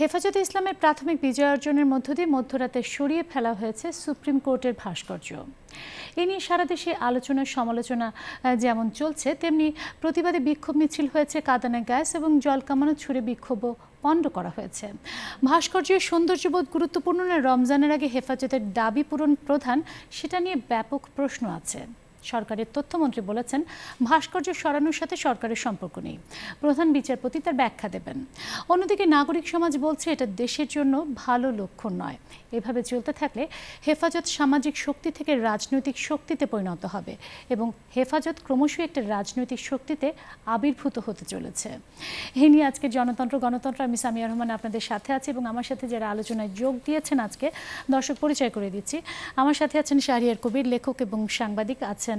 হেফাজতে ইসলামের প্রাথমিক বিজয় অর্জনের মধ্য দিয়ে মধ্যরাতে সরিয়ে ফেলা হয়েছে সুপ্রিম কোর্টের ভাস্কর্য। এ নিয়ে সারা দেশে আলোচনা সমালোচনা যেমন চলছে, তেমনি প্রতিবাদে বিক্ষোভ মিছিল হয়েছে, কাঁদানে গ্যাস এবং জল কামানো ছুড়ে বিক্ষোভও পণ্ড করা হয়েছে। ভাস্কর্যের সৌন্দর্যবোধ গুরুত্বপূর্ণ না রমজানের আগে হেফাজতের দাবি পূরণ প্রধান, সেটা নিয়ে ব্যাপক প্রশ্ন আছে। সরকারের তথ্যমন্ত্রী বলেছেন, ভাস্কর্য সরানোর সাথে সরকারের সম্পর্ক নেই, প্রধান বিচারপতি তার ব্যাখ্যা দেবেন। অন্যদিকে নাগরিক সমাজ বলছে এটা দেশের জন্য ভালো লক্ষণ নয়। এভাবে চলতে থাকলে হেফাজত সামাজিক শক্তি থেকে রাজনৈতিক শক্তিতে পরিণত হবে এবং হেফাজত ক্রমশই একটা রাজনৈতিক শক্তিতে আবির্ভূত হতে চলেছে। এই নিয়ে আজকের গণতন্ত্র আমি সামিয়া রহমান আপনাদের সাথে আছি এবং আমার সাথে যারা আলোচনায় যোগ দিয়েছেন আজকে দর্শক পরিচয় করে দিচ্ছি। আমার সাথে আছেন শাহরিয়ার কবির, লেখক এবং সাংবাদিক, আছেন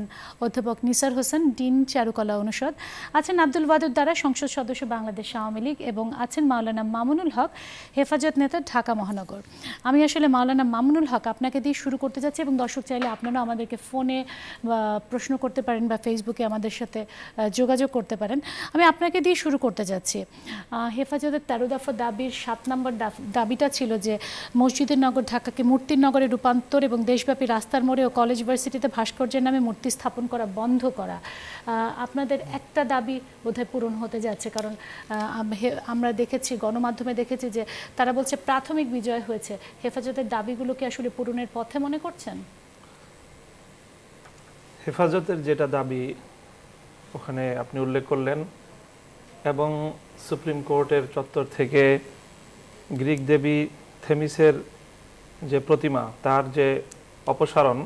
অধ্যাপক নিসার হোসেন, ডিন চারুকলা অনুষদ, আছেন আব্দুল ওয়াদুদ দ্বারা, সংসদ সদস্য বাংলাদেশ আওয়ামী লীগ, এবং আছেন মাওলানা মামুনুল হক, হেফাজত নেতা, ঢাকা মহানগর। আমি আসলে মাওলানা মামুনুল হক আপনাকে দিয়ে শুরু করতে যাচ্ছি এবং দর্শক চাইলে আপনারা আমাদেরকে ফোনে প্রশ্ন করতে পারেন বা ফেসবুকে আমাদের সাথে যোগাযোগ করতে পারেন। আমি আপনাকে দিয়ে শুরু করতে যাচ্ছি। হেফাজতের 13 দফা দাবির 7 নম্বর দাবিটা ছিল যে মসজিদের নগর ঢাকাকে মূর্তির নগরে রূপান্তর এবং দেশব্যাপী রাস্তার মোড়ে ও কলেজ ভার্সিটিতে ভাস্কর্যের নামে মূর্তি স্থাপন করা বন্ধ করা। আপনাদের একটা দাবি বোধহয় পূরণ হতে যাচ্ছে, কারণ আমরা দেখেছি, গণমাধ্যমে দেখেছি যে তারা বলছে প্রাথমিক বিজয় হয়েছে। হেফাজতের দাবিগুলোকে আসলে পূরণের পথে মনে করছেন? হেফাজতের যেটা দাবি ওখানে আপনি উল্লেখ করলেন, এবং সুপ্রিম কোর্টের চত্বর থেকে গ্রিক দেবী থেমিসের যে প্রতিমা তার যে অপসারণ,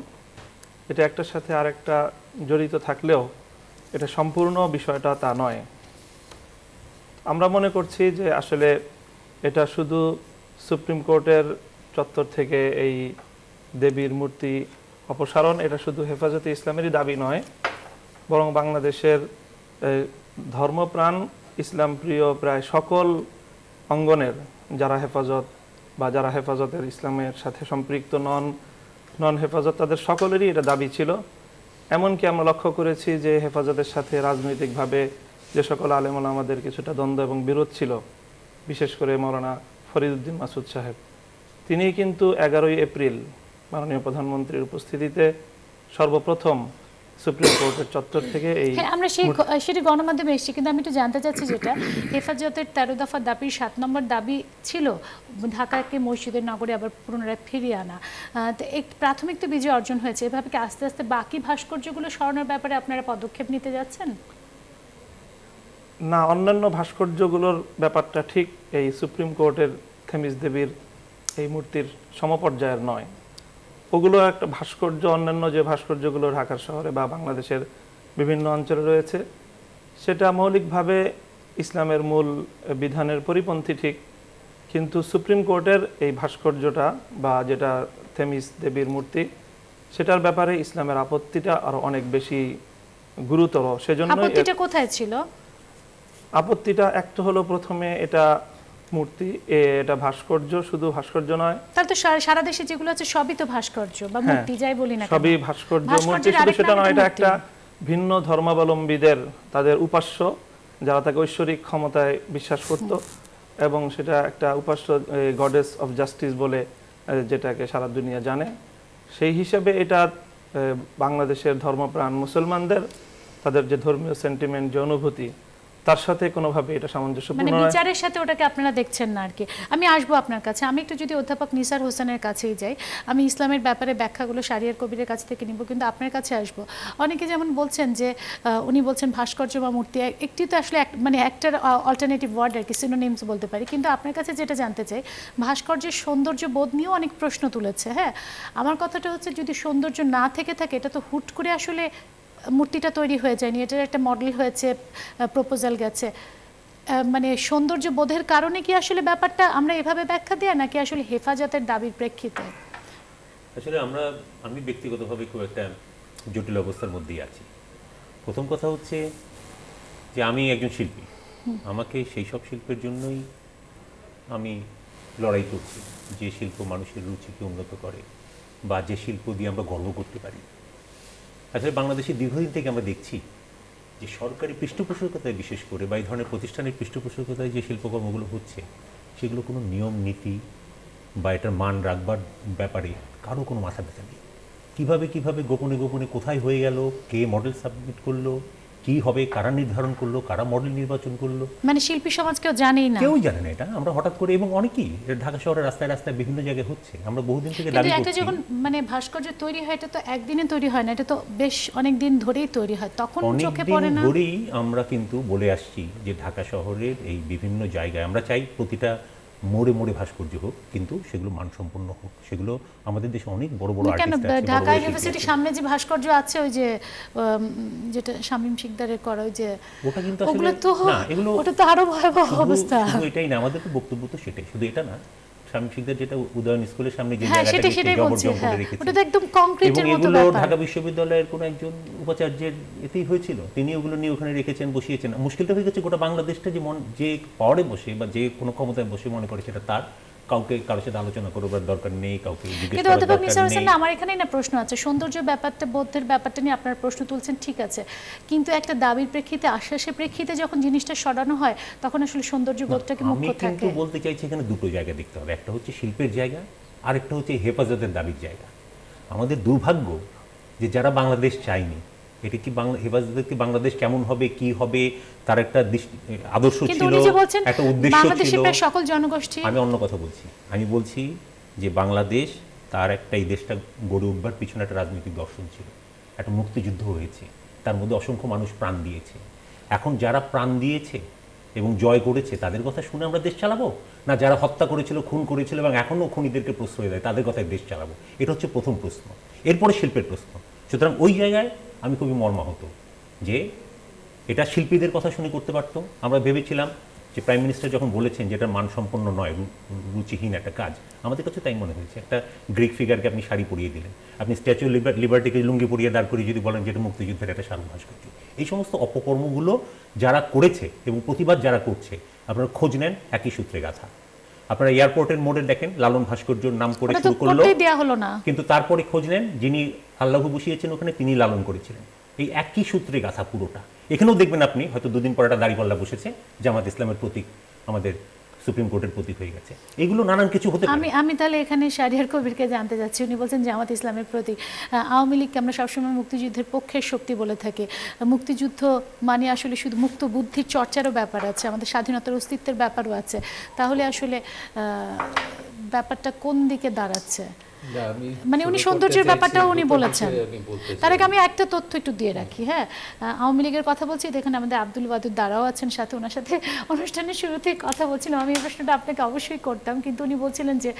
এটা একটার সাথে আরেকটা জড়িত থাকলেও এটা সম্পূর্ণ বিষয়টা তা নয়। আমরা মনে করছি যে আসলে এটা শুধু সুপ্রিম কোর্টের চত্বর থেকে এই দেবীর মূর্তি অপসারণ, এটা শুধু হেফাজতে ইসলামেরই দাবি নয়, বরং বাংলাদেশের ধর্মপ্রাণ ইসলাম প্রিয় প্রায় সকল অঙ্গনের যারা হেফাজত বা যারা হেফাজতের ইসলামের সাথে সম্পৃক্ত নন হেফাজত, তাদের সকলেরই এটা দাবি ছিল। এমনকি আমরা লক্ষ্য করেছি যে হেফাজতের সাথে রাজনৈতিকভাবে যে সকল আলেম ওলামাদের কিছুটা দ্বন্দ্ব এবং বিরোধ ছিল, বিশেষ করে মৌলানা ফরিদউদ্দিন মাসুদ সাহেব, তিনি কিন্তু 11ই এপ্রিল মাননীয় প্রধানমন্ত্রীর উপস্থিতিতে সর্বপ্রথম সুপ্রিম কোর্টের চত্বর থেকে এই আমরা সেটি গণমাধ্যমে এসেছি, কিন্তু আমি একটু জানতে চাচ্ছি যেটা হেফাজতের 13 দফা দাবির 7 নম্বর দাবি ছিল ঢাকাকে মসজিদের নগরে আবার পুনরায় ফিরিয়ে আনা। তো এই প্রাথমিক তো বিজয় অর্জন হয়েছে, এভাবে কি আস্তে আস্তে বাকি ভাস্কর্যগুলো সরানোর ব্যাপারে আপনারা পদক্ষেপ নিতে যাচ্ছেন? না, অন্যান্য ভাস্কর্যগুলোর ব্যাপারটা ঠিক এই সুপ্রিম কোর্টের থেমিস দেবীর এই মূর্তির সমপর্যায়ের নয়। ওগুলো একটা ভাস্কর্য, অন্যান্য যে ভাস্কর্যগুলো ঢাকার শহরে বা বাংলাদেশের বিভিন্ন অঞ্চলে রয়েছে, সেটা মৌলিকভাবে ইসলামের মূল বিধানের পরিপন্থী ঠিক, কিন্তু সুপ্রিম কোর্টের এই ভাস্কর্যটা বা যেটা থেমিস দেবীর মূর্তি, সেটার ব্যাপারে ইসলামের আপত্তিটা আরো অনেক বেশি গুরুতর। সেজন্য আপত্তিটা কোথায় ছিল? আপত্তিটা একটা হলো, প্রথমে এটা মূর্তি, এটা ভাস্কর্য, শুধু ভাস্কর্য নয়। তাহলে তো সারা দেশে যেগুলো আছে সবই তো ভাস্কর্য বা মূর্তি, যাই বলি না, সবই ভাস্কর্য মূর্তি। শুধু সেটা নয়, এটা একটা ভিন্ন ধর্মাবলম্বীদের তাদের উপাস্য, যারা তাকে ঐশ্বরিক ক্ষমতায় বিশ্বাস করত, এবং সেটা একটা উপাস্য গডেস অফ জাস্টিস বলে যেটাকে সারা দুনিয়া জানে। সেই হিসেবে এটা বাংলাদেশের ধর্মপ্রাণ মুসলমানদের তাদের যে ধর্মীয় সেন্টিমেন্ট, যে অনুভূতি, তার সাথে কোনোভাবে এটা সামঞ্জস্যপূর্ণ নয়, বিচারের সাথে ওটাকে আপনারা দেখছেন না আর কি। আমি আসবো আপনার কাছে। আমি একটু যদি অধ্যাপক নিসার হোসেনের কাছেই যাই, আমি ইসলামের ব্যাপারে ব্যাখ্যাগুলো শাহরিয়ার কবিরের কাছ থেকে নিব, কিন্তু আপনার কাছে আসবো। অনেকে যেমন বলছেন যে উনি বলছেন ভাস্কর্য বা মূর্তি একটি তো আসলে মানে একটার অল্টারনেটিভ ওয়ার্ড আর কি, সিনোনিমস বলতে পারি, কিন্তু আপনার কাছে যেটা জানতে চাই, ভাস্কর্যের সৌন্দর্য বোধ নিয়েও অনেক প্রশ্ন তুলেছে। হ্যাঁ, আমার কথাটা হচ্ছে, যদি সৌন্দর্য না থেকে থাকে, এটা তো হুট করে আসলে মূর্তিটা তৈরি হয়ে যায়নি, এটার একটা মডেল হয়েছে, প্রপোজাল গেছে, মানে সৌন্দর্য বোধের কারণে কি আসলে ব্যাপারটা আমরা এভাবে ব্যাখ্যা দেয়া, নাকি আসলে হেফাজতের দাবির প্রেক্ষিতে? আসলে আমি ব্যক্তিগতভাবে খুব একটা জটিল অবস্থার মধ্যেই আছি। প্রথম কথা হচ্ছে যে আমি একজন শিল্পী, আমাকে সেই সব শিল্পের জন্যই আমি লড়াই করছি, যে শিল্প মানুষের রুচিকে উন্নত করে বা যে শিল্প দিয়ে আমরা গর্ব করতে পারি। আসলে বাংলাদেশে দীর্ঘদিন থেকে আমরা দেখছি যে সরকারি পৃষ্ঠপোষকতায় বিশেষ করে বা এই ধরনের প্রতিষ্ঠানের পৃষ্ঠপোষকতায় যে শিল্পকর্মগুলো হচ্ছে, সেগুলো কোনো নিয়ম নীতি বা এটার মান রাখবার ব্যাপারে কারো কোনো মাথা ব্যথা নেই। কিভাবে গোপনে গোপনে কোথায় হয়ে গেল, কে মডেল সাবমিট করলো, কি হবে, কারা নির্ধারণ করলো, কারা মডেল নির্বাচন করলো, মানে শিল্পী সমাজ কেউ জানেই না, কেউ জানে না। এটা আমরা হঠাৎ করে, এবং অনেকেই ঢাকা শহরের রাস্তায় রাস্তায় বিভিন্ন জায়গায় হচ্ছে, আমরা বহুদিন থেকে দাবি কিন্তু করছি। একটা যখন মানে ভাস্কর্য তৈরি হয়, এটা তো একদিনে তৈরি হয় না, এটা তো বেশ অনেক দিন ধরেই তৈরি হয়, তখন চোখে পড়ে না। ধরেই আমরা কিন্তু বলে আসছি যে ঢাকা শহরের এই বিভিন্ন জায়গায় আমরা চাই প্রতিটা মোড়ে মোড়ে ভাস্কর্য হোক, কিন্তু সেগুলো মানসম্পন্ন হোক। সেগুলো আমাদের দেশে অনেক বড় বড় কেন আর্টিস্ট আছে, ঢাকা ইউনিভার্সিটির সামনে যে ভাস্কর্য আছে, ওই যে যেটা শামীম শিকদারের করা, ওই যে ওটা কিন্তু ওগুলো তো না, এগুলো ওটা তো আরো ভয়াবহ অবস্থা। শুধু এটাই না, আমাদের তো বক্তব্য তো সেটাই, শুধু এটা না। শামীম শিকদার যেটা উদয়ন স্কুলের সামনে যে জায়গাটাকে জবরদস্ত করে রেখেছে, ওটা তো একদম কংক্রিটের মতো এগুলো ব্যাপার। ঢাকা বিশ্ববিদ্যালয়ের কোন একজন উপাচার্যের এতেই হয়েছিল, তিনি ওগুলো নিয়ে ওখানে রেখেছেন, বসিয়েছেন। মুশকিলটা হয়ে গেছে গোটা বাংলাদেশটা যে পাওয়ারে বসে বা যে কোনো ক্ষমতায় বসে মনে করে সেটা তার, কাউকে কারোর সাথে আলোচনা করবার দরকার নেই, কাউকে জিজ্ঞেস কিন্তু করার অথবা দরকার মিস্টার হোসেন, নেই। আমার এখানেই না প্রশ্ন আছে, সৌন্দর্য ব্যাপারটা, বৌদ্ধের ব্যাপারটা নিয়ে আপনার প্রশ্ন তুলছেন, ঠিক আছে, কিন্তু একটা দাবির প্রেক্ষিতে, আশ্বাসের প্রেক্ষিতে যখন জিনিসটা সরানো হয়, তখন আসলে সৌন্দর্য বোধটাকে মুখ্য আমি থাকে। কিন্তু বলতে চাইছি এখানে দুটো জায়গা দেখতে হবে, একটা হচ্ছে শিল্পের জায়গা, আর একটা হচ্ছে হেফাজতের দাবির জায়গা। আমাদের দুর্ভাগ্য যে যারা বাংলাদেশ চায়নি, এটা কি হেফাজতের কি বাংলাদেশ কেমন হবে, কি হবে, তার একটা আদর্শ ছিল, একটা উদ্দেশ্য ছিল। সকল জনগোষ্ঠী, আমি অন্য কথা বলছি, আমি বলছি যে বাংলাদেশ তার একটা, এই দেশটা গড়ে উঠবার পিছনে একটা রাজনৈতিক দর্শন ছিল, একটা মুক্তিযুদ্ধ হয়েছে, তার মধ্যে অসংখ্য মানুষ প্রাণ দিয়েছে। এখন যারা প্রাণ দিয়েছে এবং জয় করেছে তাদের কথা শুনে আমরা দেশ চালাবো, না যারা হত্যা করেছিল, খুন করেছিল এবং এখনও খুনিদেরকে প্রশ্রয় দেয় তাদের কথায় দেশ চালাবো? এটা হচ্ছে প্রথম প্রশ্ন। এরপরে শিল্পের প্রশ্ন। সুতরাং ওই জায়গায় আমি খুবই মর্মাহত যে এটা শিল্পীদের কথা শুনে করতে পারতো। আমরা ভেবেছিলাম যে প্রাইম মিনিস্টার যখন বলেছেন যে এটা মানসম্পন্ন নয়, রুচিহীন একটা কাজ, আমাদের কাছে তাই মনে হয়েছে। একটা গ্রিক ফিগারকে আপনি শাড়ি পরিয়ে দিলেন, আপনি স্ট্যাচু লিবার্টিকে লুঙ্গি পরিয়ে দাঁড় করিয়ে যদি বলেন যে এটা মুক্তিযুদ্ধের একটা সারু ভাস্কর্য, এই সমস্ত অপকর্মগুলো যারা করেছে এবং প্রতিবাদ যারা করছে, আপনারা খোঁজ নেন, একই সূত্রে গাথা। আপনারা এয়ারপোর্টের মোড়ে দেখেন লালন ভাস্কর্যর নাম করে শুরু করলো, কিন্তু তারপরে খোঁজ নেন যিনি আল্লাহ বসিয়েছেন ওখানে তিনি লালন করেছিলেন। এই একই সূত্রে গাথা পুরোটা। এখানেও দেখবেন আপনি হয়তো দুদিন পর একটা দাড়িপাল্লা বসেছে, জামাত ইসলামের প্রতীক আমাদের সুপ্রিম কোর্টের প্রতীক হয়ে গেছে। এগুলো নানান কিছু হতে পারে। আমি তাহলে এখানে শাহরিয়ার কবিরকে জানতে যাচ্ছি, উনি বলছেন জামাত ইসলামের প্রতীক। আওয়ামী লীগকে আমরা সবসময় মুক্তিযুদ্ধের পক্ষের শক্তি বলে থাকি। মুক্তিযুদ্ধ মানে আসলে শুধু মুক্ত বুদ্ধির চর্চারও ব্যাপার আছে, আমাদের স্বাধীনতার অস্তিত্বের ব্যাপারও আছে। তাহলে আসলে ব্যাপারটা কোন দিকে দাঁড়াচ্ছে? মানে উনি সৌন্দর্যের ব্যাপারটাও উনি বলেছেন। তার আগে আমি একটা তথ্য একটু দিয়ে রাখি। হ্যাঁ, আওয়ামী লীগের কথা বলছি, দেখেন আমাদের আব্দুল ওয়াদুদ দাঁড়াও আছেন সাথে, ওনার সাথে অনুষ্ঠানের শুরুতেই কথা বলছিলাম। আমি এই প্রশ্নটা আপনাকে অবশ্যই করতাম, কিন্তু উনি বলছিলেন যে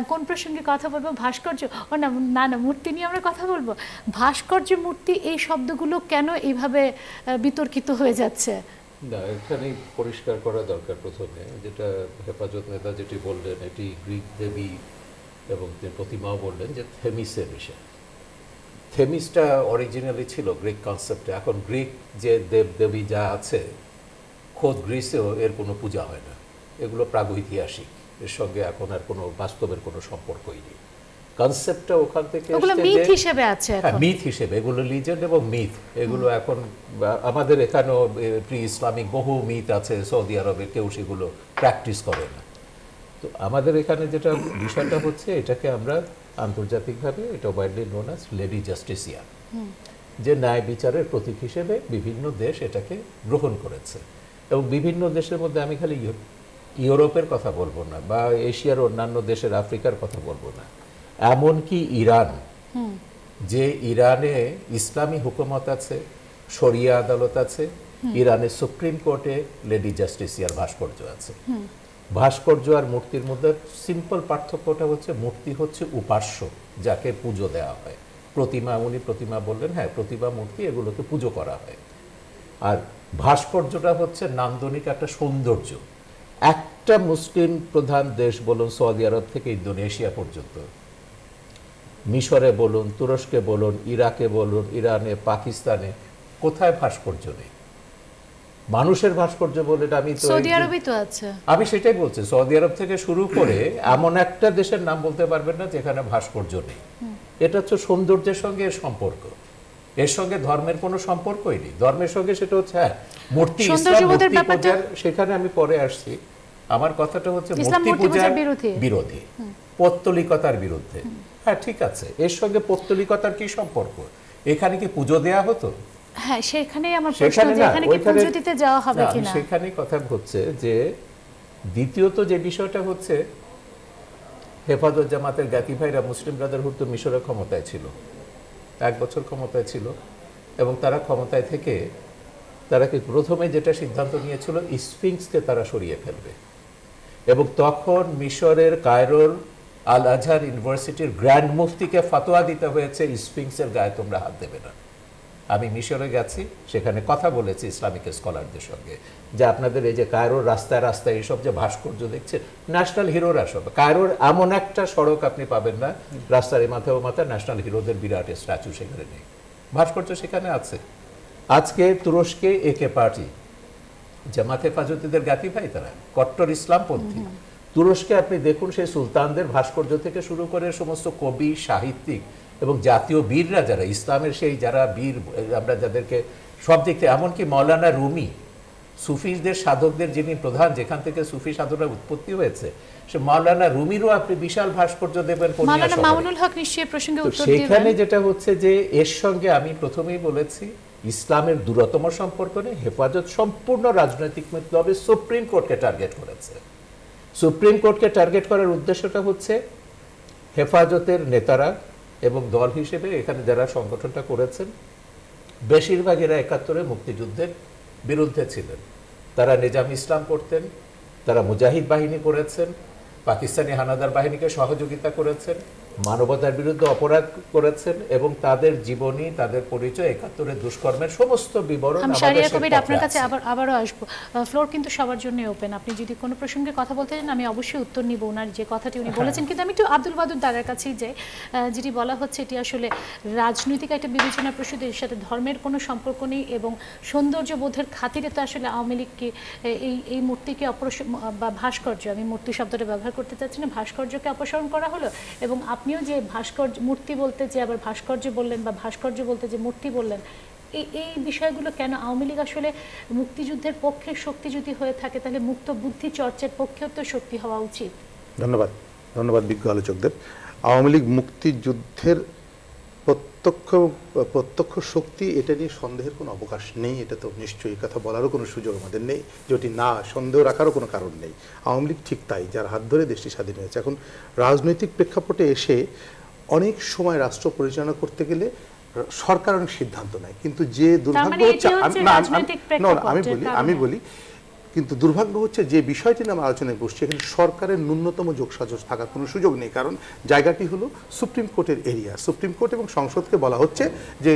কোন প্রসঙ্গে কথা বলবো, ভাস্কর্য, ও না না মূর্তি নিয়ে আমরা কথা বলবো। ভাস্কর্য, মূর্তি, এই শব্দগুলো কেন এইভাবে বিতর্কিত হয়ে যাচ্ছে? না, এখানে পরিষ্কার করা দরকার প্রথমে, যেটা হেফাজত নেতা যেটি বললেন, এটি গ্রিক দেবী এবং তিনি প্রতিমাও বললেন যে থেমিসের বিষয়। থেমিসটা অরিজিনালি ছিল গ্রিক কনসেপ্টে। এখন গ্রিক যে দেব দেবী যা আছে, খোদ গ্রিসেও এর কোনো পূজা হয় না, এগুলো প্রাগৈতিহাসিক, এর সঙ্গে এখন আর কোনো বাস্তবের কোনো সম্পর্কই নেই। কনসেপ্টটা ওখান থেকে মিথ হিসেবে আছে, মিথ হিসেবে, এগুলো লিজেন্ড এবং মিথ। এগুলো এখন আমাদের এখানেও প্রি ইসলামিক বহু মিথ আছে, সৌদি আরবে কেউ সেগুলো প্র্যাকটিস করে না। তো আমাদের এখানে যেটা বিষয়টা হচ্ছে, এটাকে আমরা আন্তর্জাতিকভাবে এটা widely known as lady Justicia, যে ন্যায় বিচারের প্রতীক হিসেবে বিভিন্ন দেশ এটাকে গ্রহণ করেছে। এবং বিভিন্ন দেশের মধ্যে আমি খালি ইউরোপের কথা বলবো না, বা এশিয়ার অন্যান্য দেশের, আফ্রিকার কথা বলবো না, এমনকি ইরান, যে ইরানে ইসলামী হুকুমত আছে, শরিয়া আদালত আছে, ইরানের সুপ্রিম কোর্টে লেডি জাস্টিসিয়ার ভাস্কর্য আছে। ভাস্কর্য আর মূর্তির মধ্যে সিম্পল পার্থক্যটা হচ্ছে, মূর্তি হচ্ছে উপাস্য, যাকে পুজো দেওয়া হয়। প্রতিমা, উনি প্রতিমা বললেন, হ্যাঁ প্রতিমা, মূর্তি, এগুলোকে পুজো করা হয়। আর ভাস্কর্যটা হচ্ছে নান্দনিক একটা সৌন্দর্য। একটা মুসলিম প্রধান দেশ বলুন, সৌদি আরব থেকে ইন্দোনেশিয়া পর্যন্ত, মিশরে বলুন, তুরস্কে বলুন, ইরাকে বলুন, ইরানে, পাকিস্তানে, কোথায় ভাস্কর্য নেই? মানুষের ভাস্কর্য বলে আমি তো সৌদি আরবেই তো আছে। আমি সেটাই বলছি, সৌদি আরব থেকে শুরু করে এমন একটা দেশের নাম বলতে পারবেন না যেখানে ভাস্কর্য নেই। এটা হচ্ছে সৌন্দর্যের সঙ্গে এর সম্পর্ক, এর সঙ্গে ধর্মের কোনো সম্পর্কই নেই। ধর্মের সঙ্গে সেটা হচ্ছে, হ্যাঁ মূর্তি, ইসলাম মূর্তি পূজার, সেখানে আমি পরে আসছি। আমার কথাটা হচ্ছে ইসলাম মূর্তি পূজার বিরোধী। বিরোধী, পৌত্তলিকতার বিরুদ্ধে। হ্যাঁ ঠিক আছে, এর সঙ্গে পৌত্তলিকতার কি সম্পর্ক? এখানে কি পুজো দেয়া হতো? হ্যাঁ সেখানেই আমার প্রশ্ন, যে এখানে কি পুজো দিতে যাওয়া হবে কিনা। সেখানেই কথা হচ্ছে যে দ্বিতীয়ত যে বিষয়টা হচ্ছে, হেফাজত জামাতের জ্ঞাতি ভাইরা মুসলিম ব্রাদারহুড তো মিশরের ক্ষমতায় ছিল, 1 বছর ক্ষমতায় ছিল, এবং তারা ক্ষমতায় থেকে তারা কি প্রথমে যেটা সিদ্ধান্ত নিয়েছিল, স্ফিংসকে তারা সরিয়ে ফেলবে। এবং তখন মিশরের কায়রোর আল আজহার ইউনিভার্সিটির গ্র্যান্ড মুফতিকে ফতোয়া দিতে হয়েছে স্ফিংসের গায়ে তোমরা হাত দেবে না। আমি মিশরে গেছি, সেখানে কথা বলেছি ইসলামিক স্কলারদের সঙ্গে, যে আপনাদের এই যে কায়রোর রাস্তায় রাস্তায় এইসব যে ভাস্কর্য দেখছেন, ন্যাশনাল হিরোরা সব, কায়রোর এমন একটা সড়ক আপনি পাবেন না রাস্তার এই মাথায় ও মাথায় ন্যাশনাল হিরোদের বিরাট স্ট্যাচু সেখানে নেই, ভাস্কর্য সেখানে আছে। আজকে তুরস্কে একে পার্টি, জামাত হেফাজতীদের জ্ঞাতি ভাই, তারা কট্টর ইসলামপন্থী। তুরস্কে আপনি দেখুন, সেই সুলতানদের ভাস্কর্য থেকে শুরু করে সমস্ত কবি, সাহিত্যিক এবং জাতীয় বীররা যারা ইসলামের, সেই যারা বীর আমরা যাদেরকে সব দিক থেকে, এমনকি মৌলানা রুমি, সুফিদের সাধকদের যিনি প্রধান, যেখান থেকে সুফি সাধনা উৎপত্তি হয়েছে, সে মৌলানা রুমিরও আপনি বিশাল ভাস্কর্য দেবেন। সেখানে যেটা হচ্ছে যে এর সঙ্গে আমি প্রথমেই বলেছি, ইসলামের দূরতম সম্পর্ক নেই। হেফাজত সম্পূর্ণ রাজনৈতিক মতলবে সুপ্রিম কোর্টকে টার্গেট করেছে। সুপ্রিম কোর্টকে টার্গেট করার উদ্দেশ্যটা হচ্ছে, হেফাজতের নেতারা এবং দল হিসেবে এখানে যারা সংগঠনটা করেছেন, বেশিরভাগ এরা 71-এ মুক্তিযুদ্ধের বিরুদ্ধে ছিলেন। তারা নিজাম ইসলাম করতেন, তারা মুজাহিদ বাহিনী করেছেন, পাকিস্তানি হানাদার বাহিনীকে সহযোগিতা করেছেন, মানবতার বিরুদ্ধে অপরাধ করেছেন, এবং তাদের জীবনী, তাদের পরিচয়, 71-এর দুষ্কর্মের সমস্ত বিবরণ আপনার কাছে আবারও আসবো। ফ্লোর কিন্তু সবার জন্য ওপেন, আপনি যদি কোনো প্রসঙ্গে কথা বলতে চান আমি অবশ্যই উত্তর নিব ওনার যে কথাটি উনি বলেছেন। কিন্তু আমি একটু আব্দুল ওয়াদুদ দাদার কাছেই যাই, যেটি বলা হচ্ছে এটি আসলে রাজনৈতিক একটা বিবেচনা প্রসূত, এর সাথে ধর্মের কোনো সম্পর্ক নেই, এবং সৌন্দর্য বোধের খাতিরে তো আসলে আওয়ামী লীগকে এই মূর্তিকে বা ভাস্কর্য, আমি মূর্তি শব্দটা ব্যবহার করতে চাচ্ছি না, ভাস্কর্যকে অপসারণ করা হলো। এবং আপনিও যে ভাস্কর্য মূর্তি বলতে যে আবার ভাস্কর্য বললেন, বা ভাস্কর্য বলতে যে মূর্তি বললেন, এই বিষয়গুলো কেন? আওয়ামী লীগ আসলে মুক্তিযুদ্ধের পক্ষে শক্তি যদি হয়ে থাকে, তাহলে মুক্ত বুদ্ধি চর্চার পক্ষেও তো শক্তি হওয়া উচিত। ধন্যবাদ বিজ্ঞ আলোচকদের। আওয়ামী লীগ মুক্তিযুদ্ধের প্রত্যক্ষ শক্তি, এটা নিয়ে সন্দেহের কোনো অবকাশ নেই। এটা তো নিশ্চয়ই কথা বলারও কোনো সুযোগ আমাদের নেই, যেটি না সন্দেহ রাখারও কোনো কারণ নেই। আওয়ামী লীগ ঠিক তাই, যার হাত ধরে দেশটি স্বাধীন হয়েছে। এখন রাজনৈতিক প্রেক্ষাপটে এসে অনেক সময় রাষ্ট্র পরিচালনা করতে গেলে সরকার অনেক সিদ্ধান্ত নেয়, কিন্তু যে দুর্ভাগ্য হচ্ছে, আমি বলি কিন্তু দুর্ভাগ্য হচ্ছে যে বিষয়টি নিয়ে আমরা আলোচনায় বসছি, এখানে সরকারের ন্যূনতম যোগসাজশ থাকার কোনো সুযোগ নেই। কারণ জায়গাটি হলো সুপ্রিম কোর্টের এরিয়া। সুপ্রিম কোর্ট এবং সংসদকে বলা হচ্ছে যে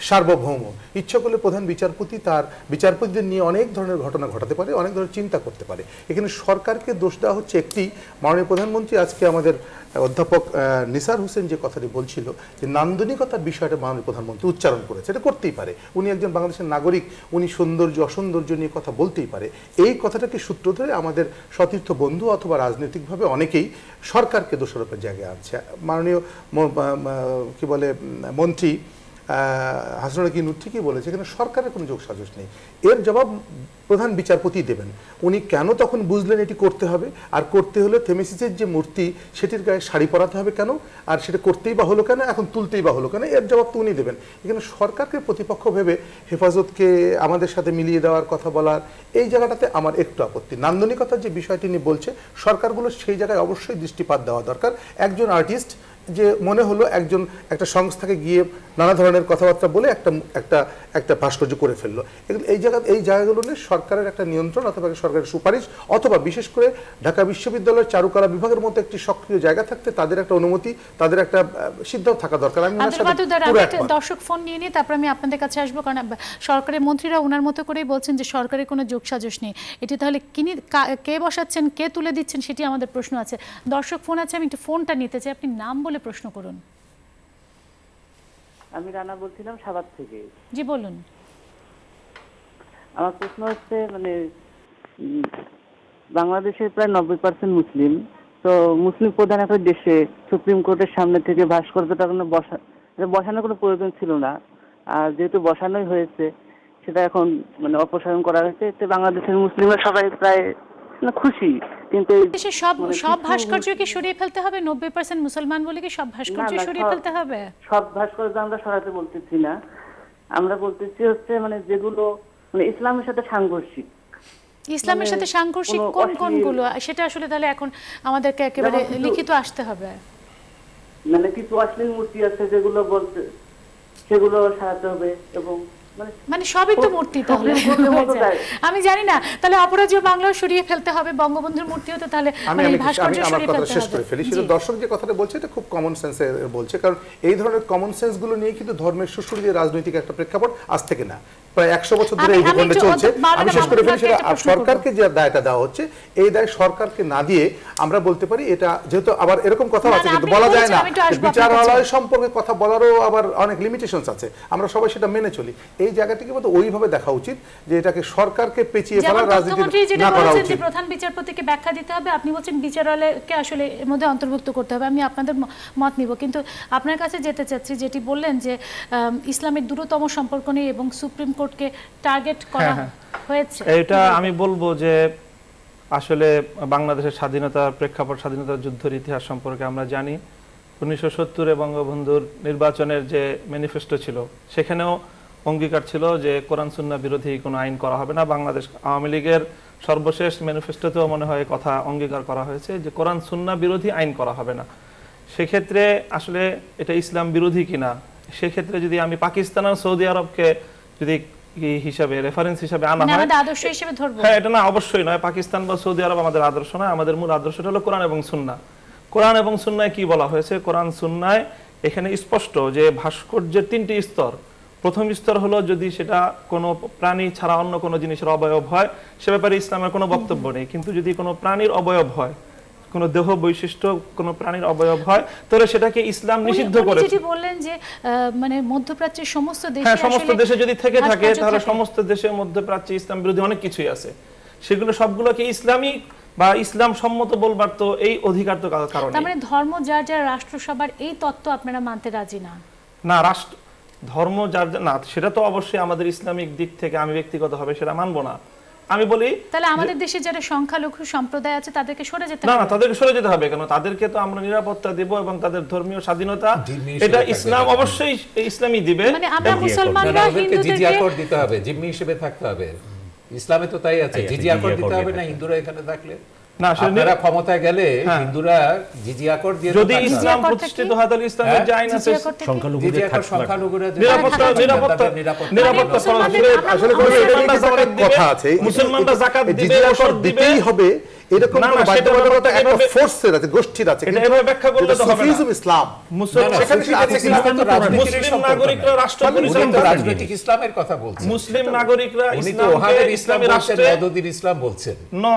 সার্বভৌম, ইচ্ছা করলে প্রধান বিচারপতি তার বিচারপতিদের নিয়ে অনেক ধরনের ঘটনা ঘটাতে পারে, অনেক ধরনের চিন্তা করতে পারে। এখানে সরকারকে দোষ দেওয়া হচ্ছে একটি, মাননীয় প্রধানমন্ত্রী আজকে আমাদের অধ্যাপক নিসার হোসেন যে কথাটি বলছিল, যে নান্দনিকতার বিষয়টা মাননীয় প্রধানমন্ত্রী উচ্চারণ করেছে, এটা করতেই পারে, উনি একজন বাংলাদেশের নাগরিক, উনি সৌন্দর্য অসৌন্দর্য নিয়ে কথা বলতেই পারে। এই কথাটাকে সূত্র ধরে আমাদের সতীর্থ বন্ধু অথবা রাজনৈতিকভাবে অনেকেই সরকারকে দোষারোপের জায়গায় আনছে। মাননীয় কি বলে মন্ত্রী হাসানুল হক ঠিকই বলেছে, এখানে সরকারের কোনো যোগসাজশ নেই। এর জবাব প্রধান বিচারপতি দেবেন। উনি কেন তখন বুঝলেন এটি করতে হবে, আর করতে হলে থেমেসিসের যে মূর্তি সেটির গায়ে শাড়ি পরাতে হবে কেন, আর সেটা করতেই বা হলো কেন, এখন তুলতেই বা হলো কেন, এর জবাব তো উনি দেবেন। এখানে সরকারকে প্রতিপক্ষ ভেবে হেফাজতকে আমাদের সাথে মিলিয়ে দেওয়ার কথা বলার এই জায়গাটাতে আমার একটু আপত্তি। নান্দনিকতার যে বিষয়টি নিয়ে বলছে, সরকারগুলো সেই জায়গায় অবশ্যই দৃষ্টিপাত দেওয়া দরকার। একজন আর্টিস্ট যে মনে হলো একটা সংস্থাকে গিয়ে নানা ধরনের কথাবার্তা বলে একটা ভাস্কর্য করে ফেললো, এই জায়গাগুলো নিয়ে সরকারের একটা নিয়ন্ত্রণ অথবা সরকারের সুপারিশ, অথবা বিশেষ করে ঢাকা বিশ্ববিদ্যালয়ের চারুকলা বিভাগের মধ্যে একটি সক্রিয় জায়গা থাকতে তাদের একটা অনুমতি, তাদের একটা সিদ্ধান্ত থাকা দরকার। আমি দর্শক ফোন নিয়ে নিই, তারপর আমি আপনাদের কাছে আসবো, কারণ সরকারের মন্ত্রীরা ওনার মতো করেই বলছেন যে সরকারের কোনো যোগসাজশ নেই। এটি তাহলে কে বসাচ্ছেন, কে তুলে দিচ্ছেন, সেটি আমাদের প্রশ্ন আছে। দর্শক ফোন আছে, আমি একটু ফোনটা নিতে চাই, আপনি নাম বলে প্রশ্ন করুন। আমি রানা বলছিলাম সাভার থেকে। জি বলুন। আমার প্রশ্ন হচ্ছে, মানে বাংলাদেশের প্রায় 90% মুসলিম, তো মুসলিম প্রধান একটা দেশে সুপ্রিম কোর্টের সামনে থেকে ভাস্কর্যটা বসানোর কোনো প্রয়োজন ছিল না, আর যেহেতু বসানোই হয়েছে সেটা এখন মানে অপসারণ করা হয়েছে, এতে বাংলাদেশের মুসলিমরা সবাই প্রায় খুশি, কিন্তু দেশে সব ভাস্কর্য কি সরিয়ে ফেলতে হবে? 90% মুসলমান বলে কি সব ভাস্কর্য সরিয়ে ফেলতে হবে? সব ভাস্কর্য আমরা সরাতে বলতেছি না, আমরা বলতেছি হচ্ছে মানে যেগুলো মানে ইসলামের সাথে সাংঘর্ষিক। ইসলামের সাথে সাংঘর্ষিক কোনগুলো সেটা আসলে তাহলে এখন আমাদেরকে একেবারে লিখিত আসতে হবে। মানে কিছু অশ্লীল মূর্তি আছে যেগুলো বলতে, সেগুলো সারাতে হবে। এবং মানে সবই তো মূর্তি তাহলে আমি জানি না, তাহলে অপরাজেয় বাংলাও সরিয়ে ফেলতে হবে, বঙ্গবন্ধুর মূর্তিও তো তাহলে মানে ভাস্কর্য সরিয়ে ফেলতে হবে। শেষ করে ফেলি, সেটা দর্শক যে কথাটা বলছে এটা খুব কমন সেন্সে বলছে, কারণ এই ধরনের কমন সেন্স গুলো নিয়ে কিন্তু ধর্মের সুশুরি দিয়ে রাজনৈতিক একটা প্রেক্ষাপট আজ থেকে না, প্রায় 100 বছর ধরে এই ভূখণ্ডে চলছে। আমি শেষ করে ফেলি, সেটা সরকারকে যে দায়টা দেওয়া হচ্ছে, এই দায় সরকারকে না দিয়ে আমরা বলতে পারি এটা, যেহেতু আবার এরকম কথা আছে কিন্তু বলা যায় না, বিচারালয় সম্পর্কে কথা বলারও আবার অনেক লিমিটেশনস আছে, আমরা সবাই সেটা মেনে চলি। এই জায়গাটিকে মতো ওইভাবে দেখা উচিত যে এটাকে সরকারকে পেঁচিয়ে ফেলার রাজনীতি না করা উচিত। প্রধান বিচারপতিকে ব্যাখ্যা দিতে হবে, আপনি বলছেন বিচারালয়কে আসলে এর মধ্যে অন্তর্ভুক্ত করতে হবে। আমি আপনাদের মত নিব, কিন্তু আপনার কাছে যেতে চাচ্ছি, যেটি বললেন যে ইসলামের দূরতম সম্পর্ক নেই এবং সুপ্রিম কোর্টকে টার্গেট করা হয়েছে, এটা আমি বলবো যে আসলে বাংলাদেশের স্বাধীনতার প্রেক্ষাপট, স্বাধীনতার যুদ্ধের ইতিহাস সম্পর্কে আমরা জানি। 1970 বঙ্গবন্ধুর নির্বাচনের যে ম্যানিফেস্টো ছিল সেখানেও অঙ্গীকার ছিল যে কোরআন সুন্নাহ বিরোধী কোনো আইন করা হবে না। বাংলাদেশ আওয়ামী লীগের সর্বশেষ ম্যানিফেস্টোতেও মনে হয় কথা অঙ্গীকার করা হয়েছে যে কোরআন সুন্নাহ বিরোধী আইন করা হবে না। সেক্ষেত্রে আসলে এটা ইসলাম বিরোধী কিনা, সেক্ষেত্রে যদি আমি পাকিস্তান আর সৌদি আরবকে যদি হিসাবে রেফারেন্স হিসাবে আনা হয়, আদর্শ হিসেবে ধরবো, হ্যাঁ, এটা না অবশ্যই নয়। পাকিস্তান বা সৌদি আরব আমাদের আদর্শ নয়, আমাদের মূল আদর্শটা হলো কোরআন এবং সুন্নাহ। কোরআন এবং সুন্নায় কি বলা হয়েছে? কোরআন সুন্নায় এখানে স্পষ্ট যে ভাস্কর্যের 3টি স্তর। প্রথম স্তর হলো যদি সেটা কোনো প্রাণী ছাড়া অন্য কোনো জিনিসের অবয়ব হয়, সে ব্যাপারে ইসলামের কোনো বক্তব্য নেই, কিন্তু যদি কোনো প্রাণীর অবয়ব হয়, কোনো দেহ বৈশিষ্ট্য কোনো প্রাণীর অবয়ব হয়, তাহলে সেটাকে ইসলাম নিষিদ্ধ করেছে। যেটি বললেন যে মানে মধ্যপ্রাচ্যের সমস্ত দেশে, হ্যাঁ, সমস্ত দেশে যদি থেকে থাকে তাহলে সমস্ত দেশে মধ্যপ্রাচ্যে ইসলাম বিরোধী অনেক কিছুই আছে, সেগুলো সবগুলোকে ইসলামিক বা ইসলাম সম্মত বলবার তো এই অধিকার তো কারণে। তার মানে ধর্ম যার যার, রাষ্ট্রসভার এই তত্ত্ব আপনারা মানতে রাজি না? না, রাষ্ট্র ধর্ম যার না, সেটা তো অবশ্যই আমাদের ইসলামিক দিক থেকে আমি ব্যক্তিগতভাবে সেটা মানবো না। আমি বলি তাহলে আমাদের দেশে যারা সংখ্যালঘু সম্প্রদায় আছে তাদেরকে সরে যেতে হবে? না, তাদেরকে সরে যেতে হবে কেন? তাদেরকে তো আমরা নিরাপত্তা দেব এবং তাদের ধর্মীয় স্বাধীনতা এটা ইসলাম অবশ্যই ইসলামই দিবে। মানে আমরা মুসলমানরা হিন্দুদেরকে জিজিয়া কর দিতে হবে, জিম্মি হিসেবে থাকতে হবে। ইসলামে তো তাই আছে, জিজিয়া কর দিতে হবে না হিন্দুরা এখানে থাকলে। না, আপনারা ক্ষমতায় গেলে হিন্দুরা জিজিয়া কর দিয়ে, যদি ইসলাম প্রতিষ্ঠিত হয় তাহলে ইসলামের যে আইন আছে সংখ্যালঘুরা নিরাপত্তা আসলে কথা আছে, মুসলমানরা যাকাত দিবে, জিজিয়া কর দিতেই হবে এরকম কোন বাধ্যবাধকতা একটা ফোর্সের আছে, গোষ্ঠীর আছে, এটা এভাবে ব্যাখ্যা করলে তো হবে না। সুফিজম ইসলাম মুসলিম নাগরিকরা রাষ্ট্র পরিচালনা, রাজনৈতিক ইসলামের কথা বলছেন। মুসলিম নাগরিকরা ইসলামী রাষ্ট্রে মওদুদির ইসলাম বলছেন। না,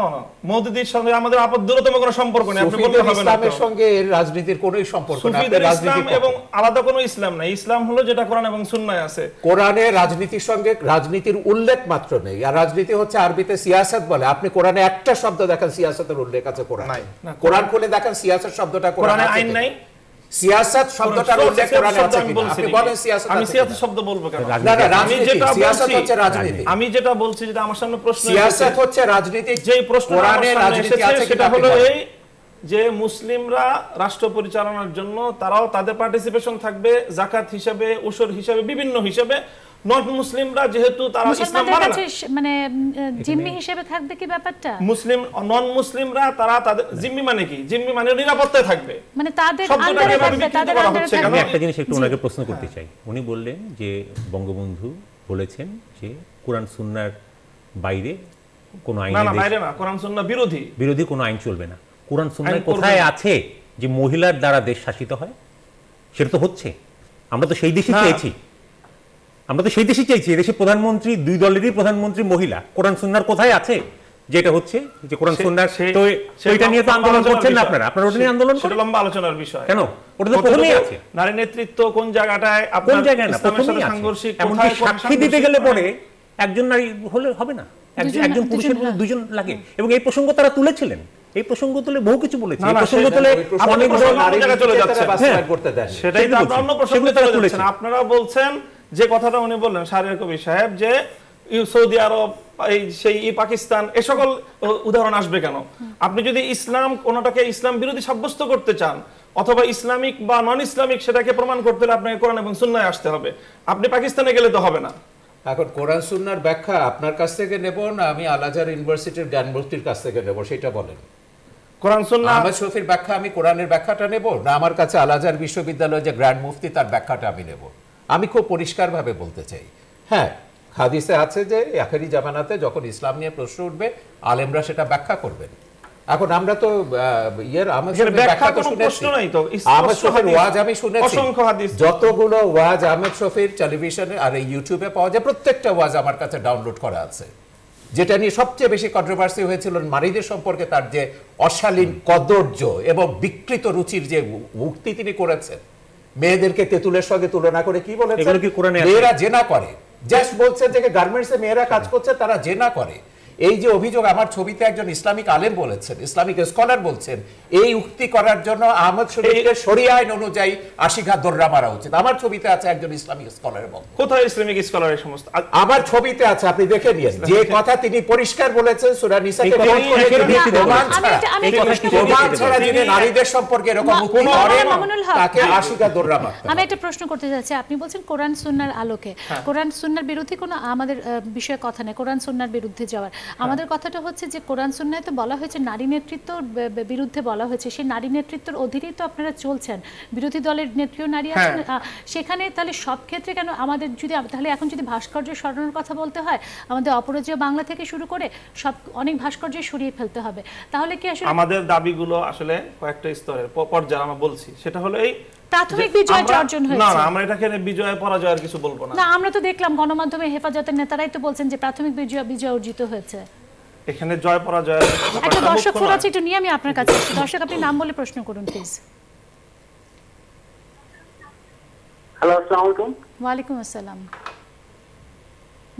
মওদুদির সঙ্গে আমাদের আপদূরতম কোনো সম্পর্ক নেই, আপনি বলতে হবে না। ইসলামের সঙ্গে রাজনীতির কোনো সম্পর্ক নেই। সুফিদের ইসলাম এবং আলাদা কোনো ইসলাম নাই, ইসলাম হলো যেটা কোরআন এবং সুন্নাহয় আছে। কোরআনে রাজনীতির সঙ্গে রাজনীতির উল্লেখ মাত্র নেই, আর রাজনীতি হচ্ছে আরবিতে সিয়াসাত বলে। আপনি কোরআনে একটা শব্দ দেখেন সিয়াসাতের উল্লেখ আছে কোরআনে? কোরআন খুলে দেখেন সিয়াসাত শব্দটা কোরআনে আইন নাই। সিয়াসাত শব্দটার উল্লেখ কোরআনে আছে কিনা? আপনি বলেন সিয়াসাত। আমি সিয়াসাত শব্দ বলবো কেন? না না, রাজনীতি, সিয়াসাত হচ্ছে রাজনীতি। আমি যেটা বলছি, যেটা আমার সামনে প্রশ্ন, সিয়াসাত হচ্ছে রাজনীতি। যেই প্রশ্ন কোরআনে রাজনীতি আছে সেটা হলো এই যে মুসলিমরা রাষ্ট্র পরিচালনার জন্য তারাও তাদের পার্টিসিপেশন থাকবে যাকাত হিসাবে, উসুর হিসাবে, বিভিন্ন হিসাবে। নন মুসলিমরা যেহেতু তারা ইসলাম মানে না, মানে জিম্মি হিসেবে থাকবে কি ব্যাপারটা? মুসলিম নন মুসলিমরা তারা তাদের জিম্মি মানে কি? জিম্মি মানে নিরাপত্তায় থাকবে, মানে তাদের আন্ডারে থাকবে, তাদের আন্ডারে থাকবে। আমি একটা জিনিস একটু ওনাকে প্রশ্ন করতে চাই। উনি বললেন যে বঙ্গবন্ধু বলেছেন যে কোরআন সুন্নাহর বাইরে কোনো আইন, না বাইরে না, কোরআন সুন্নাহ বিরোধী কোনো আইন চলবে না। কোরআন সুন্নাহ কোথায় আছে যে মহিলার দ্বারা দেশ শাসিত হয়? সেটা তো হচ্ছে, আমরা তো সেই দেশে চেয়েছি, আমরা তো সেই দেশে চাইছি। এদেশে প্রধানমন্ত্রী, দুই দলেরই প্রধানমন্ত্রী মহিলা। কোরআন সুন্নাহর কোথায় আছে যেটা হচ্ছে যে কোরআন সুন্নাহ? তো এটা নিয়ে তো আন্দোলন করছেন না আপনারা, আপনারা ওটা নিয়ে আন্দোলন করেন। সেটা লম্বা আলোচনার বিষয়। কেন? ওটা তো প্রথমেই আছে। নারী নেতৃত্ব কোন জায়গাটায়, কোন জায়গায় না, প্রথমেই আছে। এমনকি সাক্ষী দিতে গেলে পরে একজন নারী হলে হবে না, একজন পুরুষের মধ্যে দুজন লাগে। এবং এই প্রসঙ্গ তারা তুলেছিলেন, এই প্রসঙ্গ তুলে বহু কিছু বলেছে। এই প্রসঙ্গ তুলে অনেক নারী জায়গা চলে যাচ্ছে, সেটাই তো আমরা অন্য প্রসঙ্গে চলে যাচ্ছেন। আপনারা বলছেন যে কথাটা উনি বললেন শাহরিয়ার কবির সাহেব, যে সৌদি আরব, সেই পাকিস্তান, এ সকল উদাহরণ আসবে কেন? আপনি যদি ইসলাম কোনটাকে ইসলাম বিরোধী সাব্যস্ত করতে চান অথবা ইসলামিক বা নন ইসলামিক সেটাকে প্রমাণ করতে হলে আপনাকে কোরআন এবং সুন্নায় আসতে হবে। আপনি পাকিস্তানে গেলে তো হবে না। এখন কোরআন সুন্নাহর ব্যাখ্যা আপনার কাছ থেকে নেব না আমি আল আজহার ইউনিভার্সিটির জ্ঞানমূর্তির কাছ থেকে নেব, সেটা বলেন। কোরআন সুন্নাহ আহমদ শফির ব্যাখ্যা আমি কোরআনের ব্যাখ্যাটা নেব, না আমার কাছে আল আজহার বিশ্ববিদ্যালয়ের যে গ্র্যান্ড মুফতি তার ব্যাখ্যাটা আমি নেব? আমি খুব পরিষ্কারভাবে বলতে চাই, হ্যাঁ হাদিসে আছে যে আখেরি জামানাতে যখন ইসলাম নিয়ে প্রশ্ন উঠবে আলেমরা সেটা ব্যাখ্যা করবেন। এখন আমরা তো আহমদ শফির ব্যাখ্যা তো শুনেছি, আহমদ শফির ওয়াজ আমি শুনেছি, যতগুলো ওয়াজ আহমদ শফির টেলিভিশনে আর ইউটিউবে পাওয়া যায় প্রত্যেকটা ওয়াজ আমার কাছে ডাউনলোড করা আছে। যেটা নিয়ে সবচেয়ে বেশি কন্ট্রোভার্সি হয়েছিল নারীদের সম্পর্কে তার যে অশালীন কদর্য এবং বিকৃত রুচির যে উক্তি তিনি করেছেন, মেয়েদেরকে তেঁতুলের সঙ্গে তুলনা করে কি বলেছেন, মেয়েরা জেনা করে, জাস্ট বলছেন যে গার্মেন্টসে মেয়েরা কাজ করছে তারা জেনা করে। এই যে অভিযোগ আমার ছবিতে একজন ইসলামিক আলেম বলেছেন, ইসলামিক স্কলার বলছেন, এই উক্তি করার জন্য আহমদ শরীফকে শরিয়া আইন অনুযায়ী ৮০ ঘা দৌড়া মারা উচিত। আমার ছবিতে আছে একজন ইসলামিক স্কলারের বক্তব্য। কোথায় ইসলামিক স্কলার? এই সমস্ত আমার ছবিতে আছে, আপনি দেখে নিন। যে কথা তিনি পরিষ্কার বলেছেন সূরা নিসাকে প্রমাণ ছাড়া যিনি নারীদের সম্পর্কে এরকম উক্তি করেন তাকে ৮০ ঘা দৌড়া মারতে হবে। আমি একটা প্রশ্ন করতে যাচ্ছি, আপনি বলছেন কোরআন সুন্নাহর আলোকে, কোরআন সুন্নাহর বিরুদ্ধে কোনো আমাদের বিষয়ে কথা নেই, কোরআন সুন্নাহর বিরুদ্ধে যাওয়ার। আমাদের কথাটা হচ্ছে যে কোরআন সুন্নাহে তো বলা হয়েছে নারী নেতৃত্ব বিরুদ্ধে বলা হয়েছে, সেই নারী নেতৃত্বের অধীনেই তো আপনারা চলছেন, বিরোধী দলের নেত্রীও নারী আছেন সেখানে। তাহলে সব ক্ষেত্রে কেন আমাদের যদি তাহলে এখন যদি ভাস্কর্য সরানোর কথা বলতে হয়, আমাদের অপরাজেয় বাংলা থেকে শুরু করে সব অনেক ভাস্কর্য সরিয়ে ফেলতে হবে, তাহলে কি আসলে আমাদের দাবিগুলো আসলে কয়েকটা স্তরের পর্যায়ে আমরা বলছি, সেটা হলো এই প্রাথমিক বিজয় অর্জন হয়েছে। না না, আমরা এটাকে বিজয় পরাজয় আর কিছু বলবো না। না, আমরা তো দেখলাম গণমাধ্যমে হেফাজতের নেতারাই তো বলছেন যে প্রাথমিক বিজয় অর্জিত হয়েছে। এখানে জয় পরাজয় একটা দর্শক ফোন আছে, একটু নিয়ে আমি আপনার কাছে আসছি। দর্শক, আপনি নাম বলে প্রশ্ন করুন প্লিজ। হ্যালো, আসসালামু আলাইকুম। ওয়ালাইকুম আসসালাম,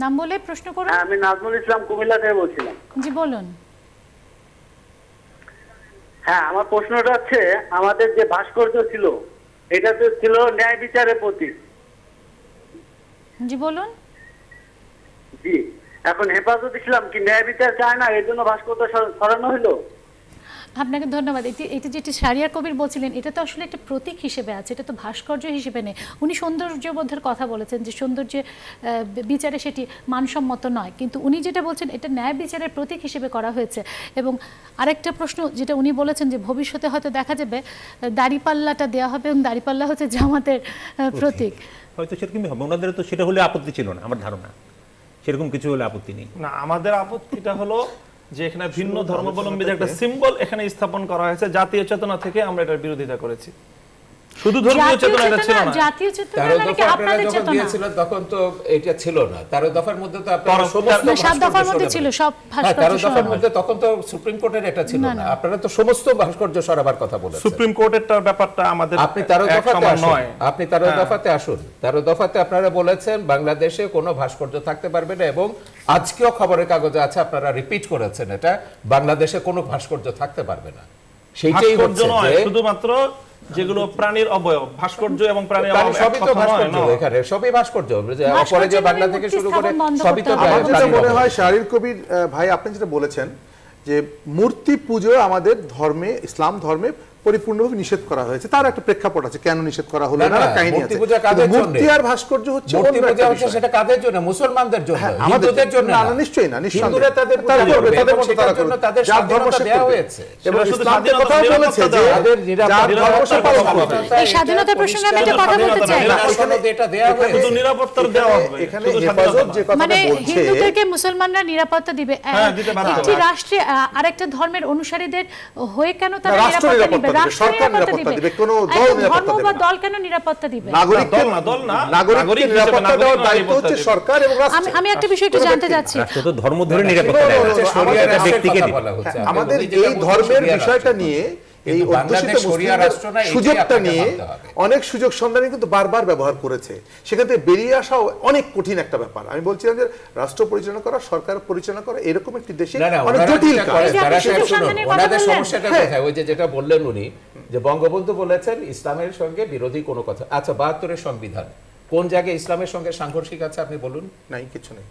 নাম বলে প্রশ্ন করুন। আমি নাজমুল ইসলাম কুমিল্লা থেকে বলছিলাম। জি বলুন। হ্যাঁ, আমার প্রশ্নটা হচ্ছে আমাদের যে ভাস্কর্য ছিল এটা তো ছিল ন্যায় বিচারের প্রতীক। জি বলুন। জি, এখন হেফাজত ইসলাম কি ন্যায় বিচার চায় না, এর জন্য ভাস্কর্য সরানো হলো? আপনাকে ধন্যবাদ। এটা যেটি শাহরিয়ার কবির বলছিলেন, এটা তো আসলে একটা প্রতীক হিসেবে আছে, এটা তো ভাস্কর্য হিসেবে নেই। উনি সৌন্দর্যবোধের কথা বলেছেন যে সৌন্দর্যে বিচারে সেটি মানসম্মত নয়, কিন্তু উনি যেটা বলছেন এটা ন্যায় বিচারের প্রতীক হিসেবে করা হয়েছে। এবং আরেকটা প্রশ্ন যেটা উনি বলেছেন যে ভবিষ্যতে হয়তো দেখা যাবে দাড়িপাল্লাটা দেওয়া হবে এবং দাড়িপাল্লা হচ্ছে জামাতের প্রতীক, হয়তো সেরকমই হবে। ওনাদের তো সেটা হলে আপত্তি ছিল না আমার ধারণা, সেরকম কিছু হলে আপত্তি নেই। না, আমাদের আপত্তিটা হলো যে এখানে ভিন্ন ধর্মাবলম্বীদের একটা সিম্বল এখানে স্থাপন করা হয়েছে, জাতীয় চেতনা থেকে আমরা এটার বিরোধিতা করেছি। শুধু ধর্মীয় চেতনা এটা ছিল না, জাতীয় চেতনা নাকি আপনাদের চেতনা দিয়েছিলেন তখন তো এটা ছিল না। 13 দফার মধ্যে তো আপনারা সমস্ত 7 দফার মধ্যে ছিল সব ভাস্কর্য। 13 দফার মধ্যে তখন তো সুপ্রিম কোর্টের এটা ছিল না, আপনারা তো সমস্ত ভাস্কর্য সরাবার কথা বলেছেন। সুপ্রিম কোর্টের ব্যাপারটা আমাদের আপনি 13 দফাতে আসুন, আপনি 13 দফাতে আসুন। 13 দফাতে আপনারা বলেছেন বাংলাদেশে কোনো ভাস্কর্য থাকতে পারবে না, এবং আজকেও খবরের কাগজে আছে, আপনারা রিপিট করেছেন এটা, বাংলাদেশে কোনো ভাস্কর্য থাকতে পারবে না। সেইটাই হচ্ছে যে শুধুমাত্র যেগুলো প্রাণীর অবয়ব, ভাস্কর্য এবং প্রাণীর অবয়ব সবই তো ভাস্কর্য, এখানে সবই ভাস্কর্য, যে অপরাজেয় বাংলা থেকে শুরু করে সবই তো। আমার যেটা মনে হয় শাহরিয়ার কবির ভাই আপনি যেটা বলেছেন যে মূর্তি পুজো আমাদের ধর্মে, ইসলাম ধর্মে পরিপূর্ণভাবে নিষেধ করা হয়েছে, তার একটা প্রেক্ষাপট আছে কেন নিষেধ করা হলো না, কাহিনী আছে। মূর্তি আর ভাস্কর্য হচ্ছে মূর্তি পূজা হচ্ছে সেটা কাদের জন্য? মুসলমানদের জন্য, হিন্দুদের জন্য না। নিশ্চয়ই না, হিন্দুরা তাদের পূজা করবে, তাদের মতো তারা করবে, তাদের স্বাধীনতা দেওয়া হয়েছে। এবং ইসলামের কথাও বলেছে যে তাদের নিরাপত্তা পালন করবে। এই স্বাধীনতার প্রসঙ্গে আমি একটা কথা বলতে চাই। এটা দেওয়া হয়েছে, শুধু নিরাপত্তার দেওয়া হবে। এখানে হেফাজত যে কথাটা মানে বলছে, হিন্দুদেরকে মুসলমানরা নিরাপত্তা দিবে, একটি রাষ্ট্রে আরেকটা ধর্মের অনুসারীদের হয়ে কেন তারা নিরাপত্তা দিবে? রাষ্ট্র নিরাপত্তা দিবে, কোন দল নিরাপত্তা দিবে, দল কেন নিরাপত্তা দিবে? নাগরিক দল না, নাগরিক নিরাপত্তা দেওয়ার দায়িত্ব হচ্ছে সরকার এবং রাষ্ট্র। আমি একটা বিষয় একটু জানতে চাচ্ছি। রাষ্ট্র তো ধর্ম ধরে নিরাপত্তা দেয়, শরিয়ার ব্যক্তিকে বলা হচ্ছে। আমাদের এই ধর্মের বিষয়টা নিয়ে, এই অধ্যুষিত সুযোগটা নিয়ে অনেক সুযোগ সন্ধানী কিন্তু বারবার ব্যবহার করেছে, সেখান থেকে বেরিয়ে আসা অনেক কঠিন একটা ব্যাপার। আমি বলছিলাম যে রাষ্ট্র পরিচালনা করা, সরকার পরিচালনা করা এরকম একটি দেশে অনেক জটিল কাজ। ওনাদের সমস্যাটা কোথায়? ওই যে যেটা বললেন উনি, যে বঙ্গবন্ধু বলেছেন ইসলামের সঙ্গে বিরোধী কোনো কথা। আচ্ছা, 72-এর সংবিধান কোন জায়গায় ইসলামের সঙ্গে সাংঘর্ষিক আছে আপনি বলুন? নাই, কিছু নেই।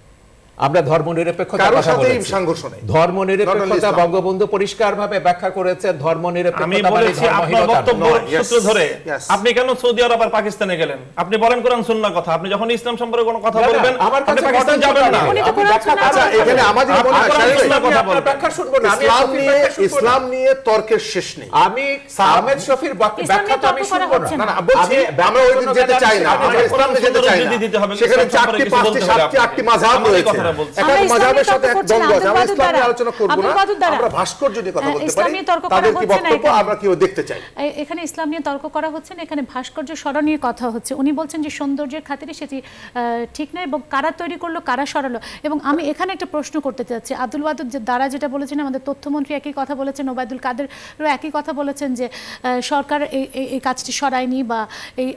আমরা ধর্মনিরপেক্ষতা কারোর কথা সাথেই বলেছি। সংঘর্ষ নেই। ধর্মনিরপেক্ষতা বঙ্গবন্ধু পরিষ্কারভাবে ব্যাখ্যা করেছে। আমি ধর্মনিরপেক্ষতা মানে বলেছি আপনার ধর্মহীনতা বক্তব্য নয়। সূত্র ধরে Yes. আপনি কেন সৌদি আরব আর পাকিস্তানে গেলেন? আপনি বলেন কোরআন সুন্নাহ কথা। আপনি যখন ইসলাম সম্পর্কে কোনো কথা না, না, বলবেন আমার আপনি কাছে পাকিস্তান কথা যাবেন না। উনি তো আমি কোরআন ব্যাখ্যা সুন্নাহ করছি। আচ্ছা, এখানে আমাদের আপনি মনে হয় কোরআন শাহেদ সুন্নাহ ভাই, কথা আপনার বলবেন। ব্যাখ্যা শুনবো না, আমি ইসলাম শফির নিয়ে ব্যাখ্যা শুনবো না। ইসলাম নিয়ে তর্কের শেষ নেই। আমি আহমেদ শফির ব্যাখ্যা তো আমি তর্ক করা শুনবো হচ্ছে না। না, বলছি আমরা ওই দিক যেতে চাই না, আমরা ইসলামে যেতে চাই না। দিতে হবে, সেখানে ইসলাম সম্পর্কে 4টি কিছু 5টি বলতে হবে 7টি 8টি মাযহাব আমাদের রয়েছে। কথাটা বলছি। এক আমরা এক ইসলাম মাযহাবের নিয়ে সাথে তর্ক এক করছি না, দ্বন্দ্ব আছে। আমরা আব্দুল ইসলাম নিয়ে বাদুদ আলোচনা করব আব্দুল না, বাদুদ দ্বারা। আমরা ভাস্কর্য নিয়ে কথা বলতে ইসলাম পারি। নিয়ে তর্ক করা তাদের কি হচ্ছে না বক্তব্য এখানে। আমরা কিও দেখতে চাই। এখানে ইসলাম নিয়ে তর্ক করা হচ্ছে না, এখানে ভাস্কর্য সরানোর কথা হচ্ছে। উনি বলছেন যে সৌন্দর্যের খাতিরে সেটি ঠিক না, এবং কারা তৈরি করলো, কারা সরালো। এবং আমি এখানে একটা প্রশ্ন করতে চাচ্ছি, আব্দুল বাদুদ দ্বারা যেটা বলেছেন, আমাদের তথ্যমন্ত্রী একই কথা বলেছেন, ওবায়দুল কাদেরও একই কথা বলেছেন যে সরকার এই কাজটি সরায়নি বা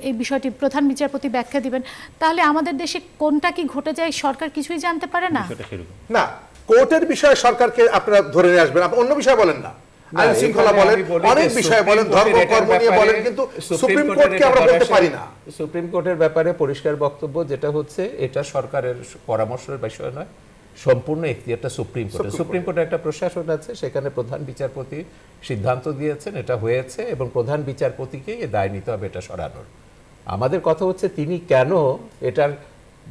এই বিষয়টি প্রধান বিচারপতি ব্যাখ্যা দিবেন। তাহলে আমাদের দেশে কোনটা কি ঘটে যায় সরকার কিছুই জানতে পারে না? না, কোর্টের বিষয়ে সরকারকে আপনারা ধরে নিয়ে আসবেন, আপনি অন্য বিষয় বলেন না। আইন শৃঙ্খলা বলেন, অনেক বিষয় বলেন, ধর্ম কর্ম নিয়ে বলেন, কিন্তু সুপ্রিম কোর্টকে আমরা বলতে পারি না। সুপ্রিম কোর্টের ব্যাপারে পরিষ্কার বক্তব্য যেটা হচ্ছে, এটা সরকারের পরামর্শের বিষয় নয়, সম্পূর্ণ এখতিয়ারটা সুপ্রিম কোর্টের। সুপ্রিম কোর্টের একটা প্রশাসন আছে, সেখানে প্রধান বিচারপতি সিদ্ধান্ত দিয়েছেন, এটা হয়েছে, এবং প্রধান বিচারপতিকে এ দায় নিতে হবে এটা সরানোর। আমাদের কথা হচ্ছে তিনি কেন এটার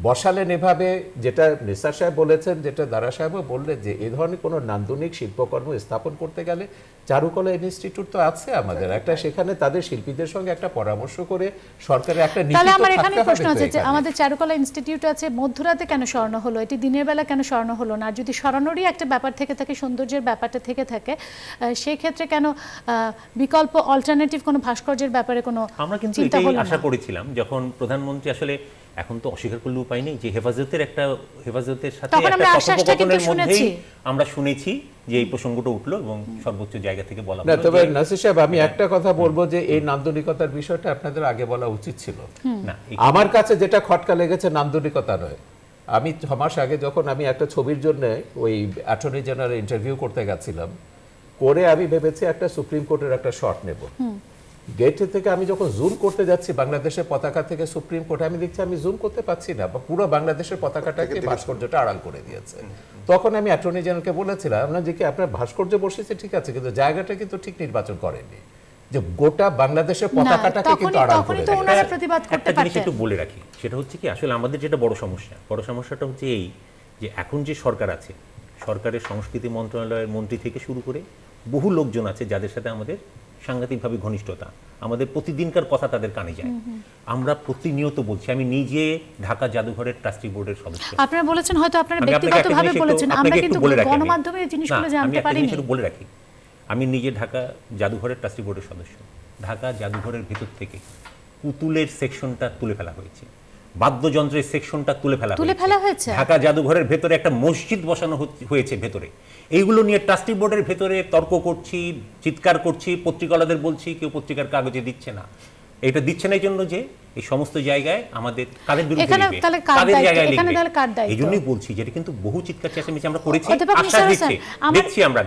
বসালেন এভাবে, যেটা নিসার সাহেব বলেছেন, যেটা দারা সাহেবও বললেন, যে এই ধরনের কোনো নান্দনিক শিল্পকর্ম স্থাপন করতে গেলে চারুকলা ইনস্টিটিউট তো আছে আমাদের একটা, সেখানে তাদের শিল্পীদের সঙ্গে একটা পরামর্শ করে সরকারের একটা নীতি তাহলে তো আমার থাকতে এখানে হবে প্রশ্ন তো আছে যে এখানে। আমাদের চারুকলা ইনস্টিটিউট আছে, মধ্যরাতে কেন সরানো হলো? এটি দিনের বেলা কেন সরানো হলো না? আর যদি সরানোরই একটা ব্যাপার থেকে থাকে, সৌন্দর্যের ব্যাপারটা থেকে থাকে, সেই ক্ষেত্রে কেন বিকল্প অল্টারনেটিভ কোনো ভাস্কর্যের ব্যাপারে কোনো আমরা কিন্তু চিন্তা এটাই হলো আশা না? করেছিলাম যখন প্রধানমন্ত্রী আসলে, এখন তো অস্বীকার করলে উপায় নেই যে হেফাজতের সাথে তখন একটা আমরা আশ্বাসটা কিন্তু কথোপকথনের মধ্যেই শুনেছি। আমরা শুনেছি যে এই প্রসঙ্গটা উঠলো এবং সর্বোচ্চ জায়গা থেকে বলা না, হলো তবে যে- নাসির সাহেব, আমি একটা কথা বলবো যে এই নান্দনিকতার বিষয়টা আপনাদের আগে বলা উচিত ছিল। না, আমার কাছে যেটা খটকা লেগেছে নান্দনিকতা নয়। আমি 6 মাস আগে যখন আমি একটা ছবির জন্য ওই অ্যাটর্নি জেনারেল ইন্টারভিউ করতে গেছিলাম, করে আমি ভেবেছি একটা সুপ্রিম কোর্টের একটা শট নেব। গেট থেকে আমি যখন জুম করতে যাচ্ছি বাংলাদেশের পতাকা থেকে সুপ্রিম কোর্টে, আমি দেখছি আমি জুম করতে পারছি না, বা পুরো বাংলাদেশের পতাকাটাকে ভাস্কর্যটা আড়াল করে দিয়েছে। তখন আমি অ্যাটর্নি জেনারেলকে বলেছিলাম, আপনার যে কি আপনার ভাস্কর্য বসেছে ঠিক আছে, কিন্তু জায়গাটা কিন্তু ঠিক নির্বাচন করেনি, যে গোটা বাংলাদেশের পতাকাটাকে কিন্তু আড়াল করে তখনই তো ওনারা একটা- প্রতিবাদ করতে একটা জিনিস পারতেন। একটু বলে রাখি, সেটা হচ্ছে কি আসলে আমাদের যেটা বড় সমস্যাটা হচ্ছে এই যে এখন যে সরকার আছে, সরকারের সংস্কৃতি মন্ত্রণালয়ের মন্ত্রী থেকে শুরু করে বহু লোকজন আছে যাদের সাথে আমাদের সাংঘাতিকভাবে ঘনিষ্ঠতা, আমাদের প্রতিদিনকার কথা তাদের কানে যায়। আমরা প্রতিনিয়ত বলছি, আমি নিজে ঢাকা জাদুঘরের ট্রাস্টি বোর্ডের সদস্য। আপনারা বলেছেন, হয়তো আপনারা আমি আপনাকে একটা ব্যক্তিগতভাবে জিনিস বলেছেন, একটু- আমরা আপনাকে কিন্তু একটু বলে রাখি আমি। গণমাধ্যমে এই জিনিসগুলো না, আমি জানতে একটা পারিনি। জিনিস একটু বলে রাখি, আমি নিজে ঢাকা জাদুঘরের ট্রাস্টি বোর্ডের সদস্য। ঢাকা জাদুঘরের ভেতর থেকে পুতুলের সেকশনটা তুলে ফেলা হয়েছে, বাদ্যযন্ত্রের সেকশনটা তুলে ফেলা হয়েছে। ঢাকা জাদুঘরের ভেতরে একটা মসজিদ বসানো হয়েছে ভেতরে। এইগুলো নিয়ে ট্রাস্টি বোর্ডের ভেতরে তর্ক করছি, চিৎকার করছি, পত্রিকালাদের বলছি, কেউ পত্রিকার কাগজে দিচ্ছে না। এটা দিচ্ছে না এই জন্য যে এই সমস্ত জায়গায় আমাদের কাদের বিরুদ্ধে এখানে লিখবে, তাহলে কার কাদের দায়িত্ব? জায়গায় এখানে লিখবে। তাহলে কার দায়িত্ব? এই জন্যই বলছি যে এটা কিন্তু বহু চিৎকার চেঁচামেচি আমরা করেছি, অধ্যাপক আশ্বাস নিসার দিচ্ছি, হোসেন,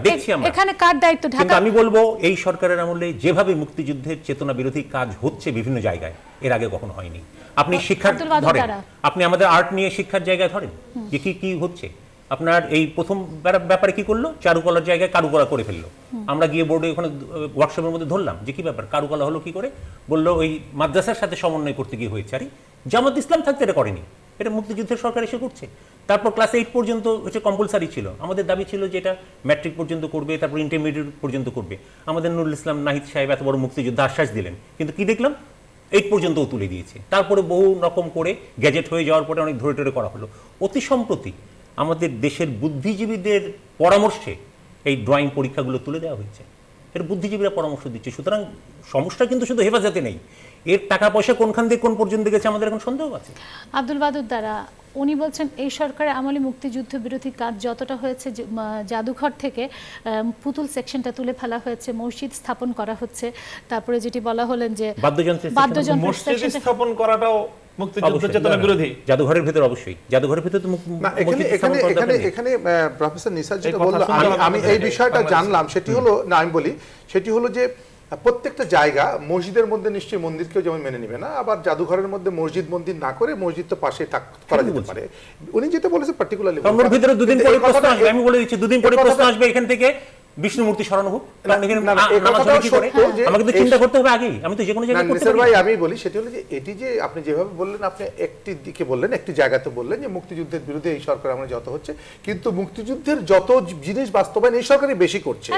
দেখছি আমরা। এখানে কার দায়িত্ব? কিন্তু ঢাকা আমি বলবো এই সরকারের আমলে যেভাবে মুক্তিযুদ্ধের চেতনা বিরোধী কাজ হচ্ছে বিভিন্ন জায়গায়, এর আগে কখনো হয়নি। আপনি শিক্ষা আব্দুল বাদুদ ধরেন, দ্বারা। আপনি আমাদের আর্ট নিয়ে শিক্ষার জায়গায় ধরেন যে কি হচ্ছে। আপনার এই প্রথম ব্যাপারে কি করলো, চারুকলার জায়গায় কারুকলা করে ফেললো। আমরা গিয়ে বোর্ডে ওখানে ওয়ার্কশপের মধ্যে ধরলাম যে কি ব্যাপার, কারুকলা হলো কি করে? বললো ওই মাদ্রাসার সাথে সমন্বয় করতে গিয়ে হয়েছে। আরে জামাত ইসলাম থাকতে এটা করেনি, এটা মুক্তিযুদ্ধের সরকার এসে করছে। তারপর ক্লাস 8 পর্যন্ত হচ্ছে কম্পালসারি ছিল, আমাদের দাবি ছিল যে এটা ম্যাট্রিক পর্যন্ত করবে, তারপর ইন্টারমিডিয়েট পর্যন্ত করবে। আমাদের নুরুল ইসলাম নাহিদ সাহেব এত বড় মুক্তিযুদ্ধ আশ্বাস দিলেন, কিন্তু কি দেখলাম 8 পর্যন্তও তুলে দিয়েছে। তারপরে বহু রকম করে গ্যাজেট হয়ে যাওয়ার পরে অনেক ধরে টরে করা হলো। অতি সম্প্রতি আমাদের দেশের বুদ্ধিজীবীদের পরামর্শে এই ড্রয়িং পরীক্ষাগুলো তুলে দেওয়া হয়েছে। এর বুদ্ধিজীবীরা পরামর্শ দিচ্ছে। সুতরাং সমস্যা কিন্তু শুধু হেফাজতে নেই, এর টাকা পয়সা কোনখান থেকে কোন পর্যন্ত গেছে আমাদের এখন সন্দেহ আছে। আব্দুল বাদুদ দ্বারা উনি বলছেন এই সরকারের আমলে মুক্তিযুদ্ধ বিরোধী কাজ যতটা হয়েছে, জাদুঘর থেকে পুতুল সেকশনটা তুলে ফেলা হয়েছে, মসজিদ স্থাপন করা হচ্ছে, তারপরে যেটি বলা হলেন যে বাদ্যযন্ত্রের মসজিদ স্থাপন করাটাও মুক্তিযুদ্ধ চেতনা বিরোধী। জাদুঘরের ভেতর অবশ্যই, জাদুঘরের ভেতর তো না, এখানে প্রফেসর নিসার যেটা বলল, আমি এই বিষয়টা জানলাম, সেটি হলো, না আমি বলি, সেটি হলো যে প্রত্যেকটা জায়গা মসজিদের মধ্যে নিশ্চয়ই মন্দিরকেও যেমন মেনে নেবে না, আবার জাদুঘরের মধ্যে মসজিদ মন্দির না করে মসজিদ তো পাশে করা যেতে পারে। উনি যেটা বলেছে পার্টিকুলারলি ভিতরে দুদিন পরে প্রশ্ন আসবে, আমি বলে দিচ্ছি দুদিন পরে প্রশ্ন আসবে এখান থেকে বিষ্ণু মূর্তি সরানো হোক, আমাকে তো চিন্তা করতে হবে আগেই, আমি তো যে কোনো জায়গায় করতে পারি। ভাই আমি বলি সেটা হলো যে এটি যে আপনি যেভাবে বললেন, আপনি একটি দিকে বললেন, একটি জায়গাতে বললেন যে মুক্তিযুদ্ধের বিরুদ্ধে এই সরকার আমরা যত হচ্ছে, কিন্তু মুক্তিযুদ্ধের যত জিনিস বাস্তবায়ন এই সরকারই বেশি করছে,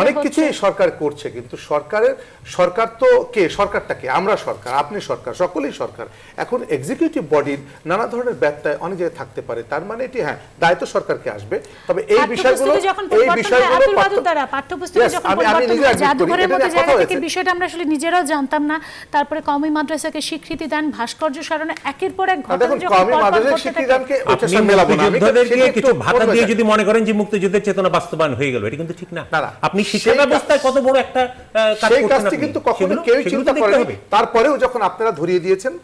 অনেক কিছু এই সরকার করছে, কিন্তু সরকার তো কে, সরকারটাকে আমরা সরকার, আপনি সরকার, সকলেই সরকার। এখন এক্সিকিউটিভ বডির নানা ধরনের ব্যত্যয় অনেক জায়গায় থাকতে পারে, তার মানে এটি হ্যাঁ দায়িত্ব সরকারকে আসবে, তবে এই বিষয়গুলো বিষয়টা আমরা আসলে নিজেরাও জানতাম না। তারপরে কওমি মাদ্রাসাকে স্বীকৃতি দান, ভাস্কর্য সরানো, একের পর এক কিছু ভাতা দিয়ে যদি মনে করেন যে মুক্তিযুদ্ধের চেতনা বাস্তবায়ন হয়ে গেল, এটা কিন্তু ঠিক না। আপনি শিক্ষা ব্যবস্থায় কত বড় একটা সেই কাজটি কিন্তু কখনো কেউ চিন্তা করেনি। তারপরেও যখন আপনারা ধরিয়ে দিয়েছেন,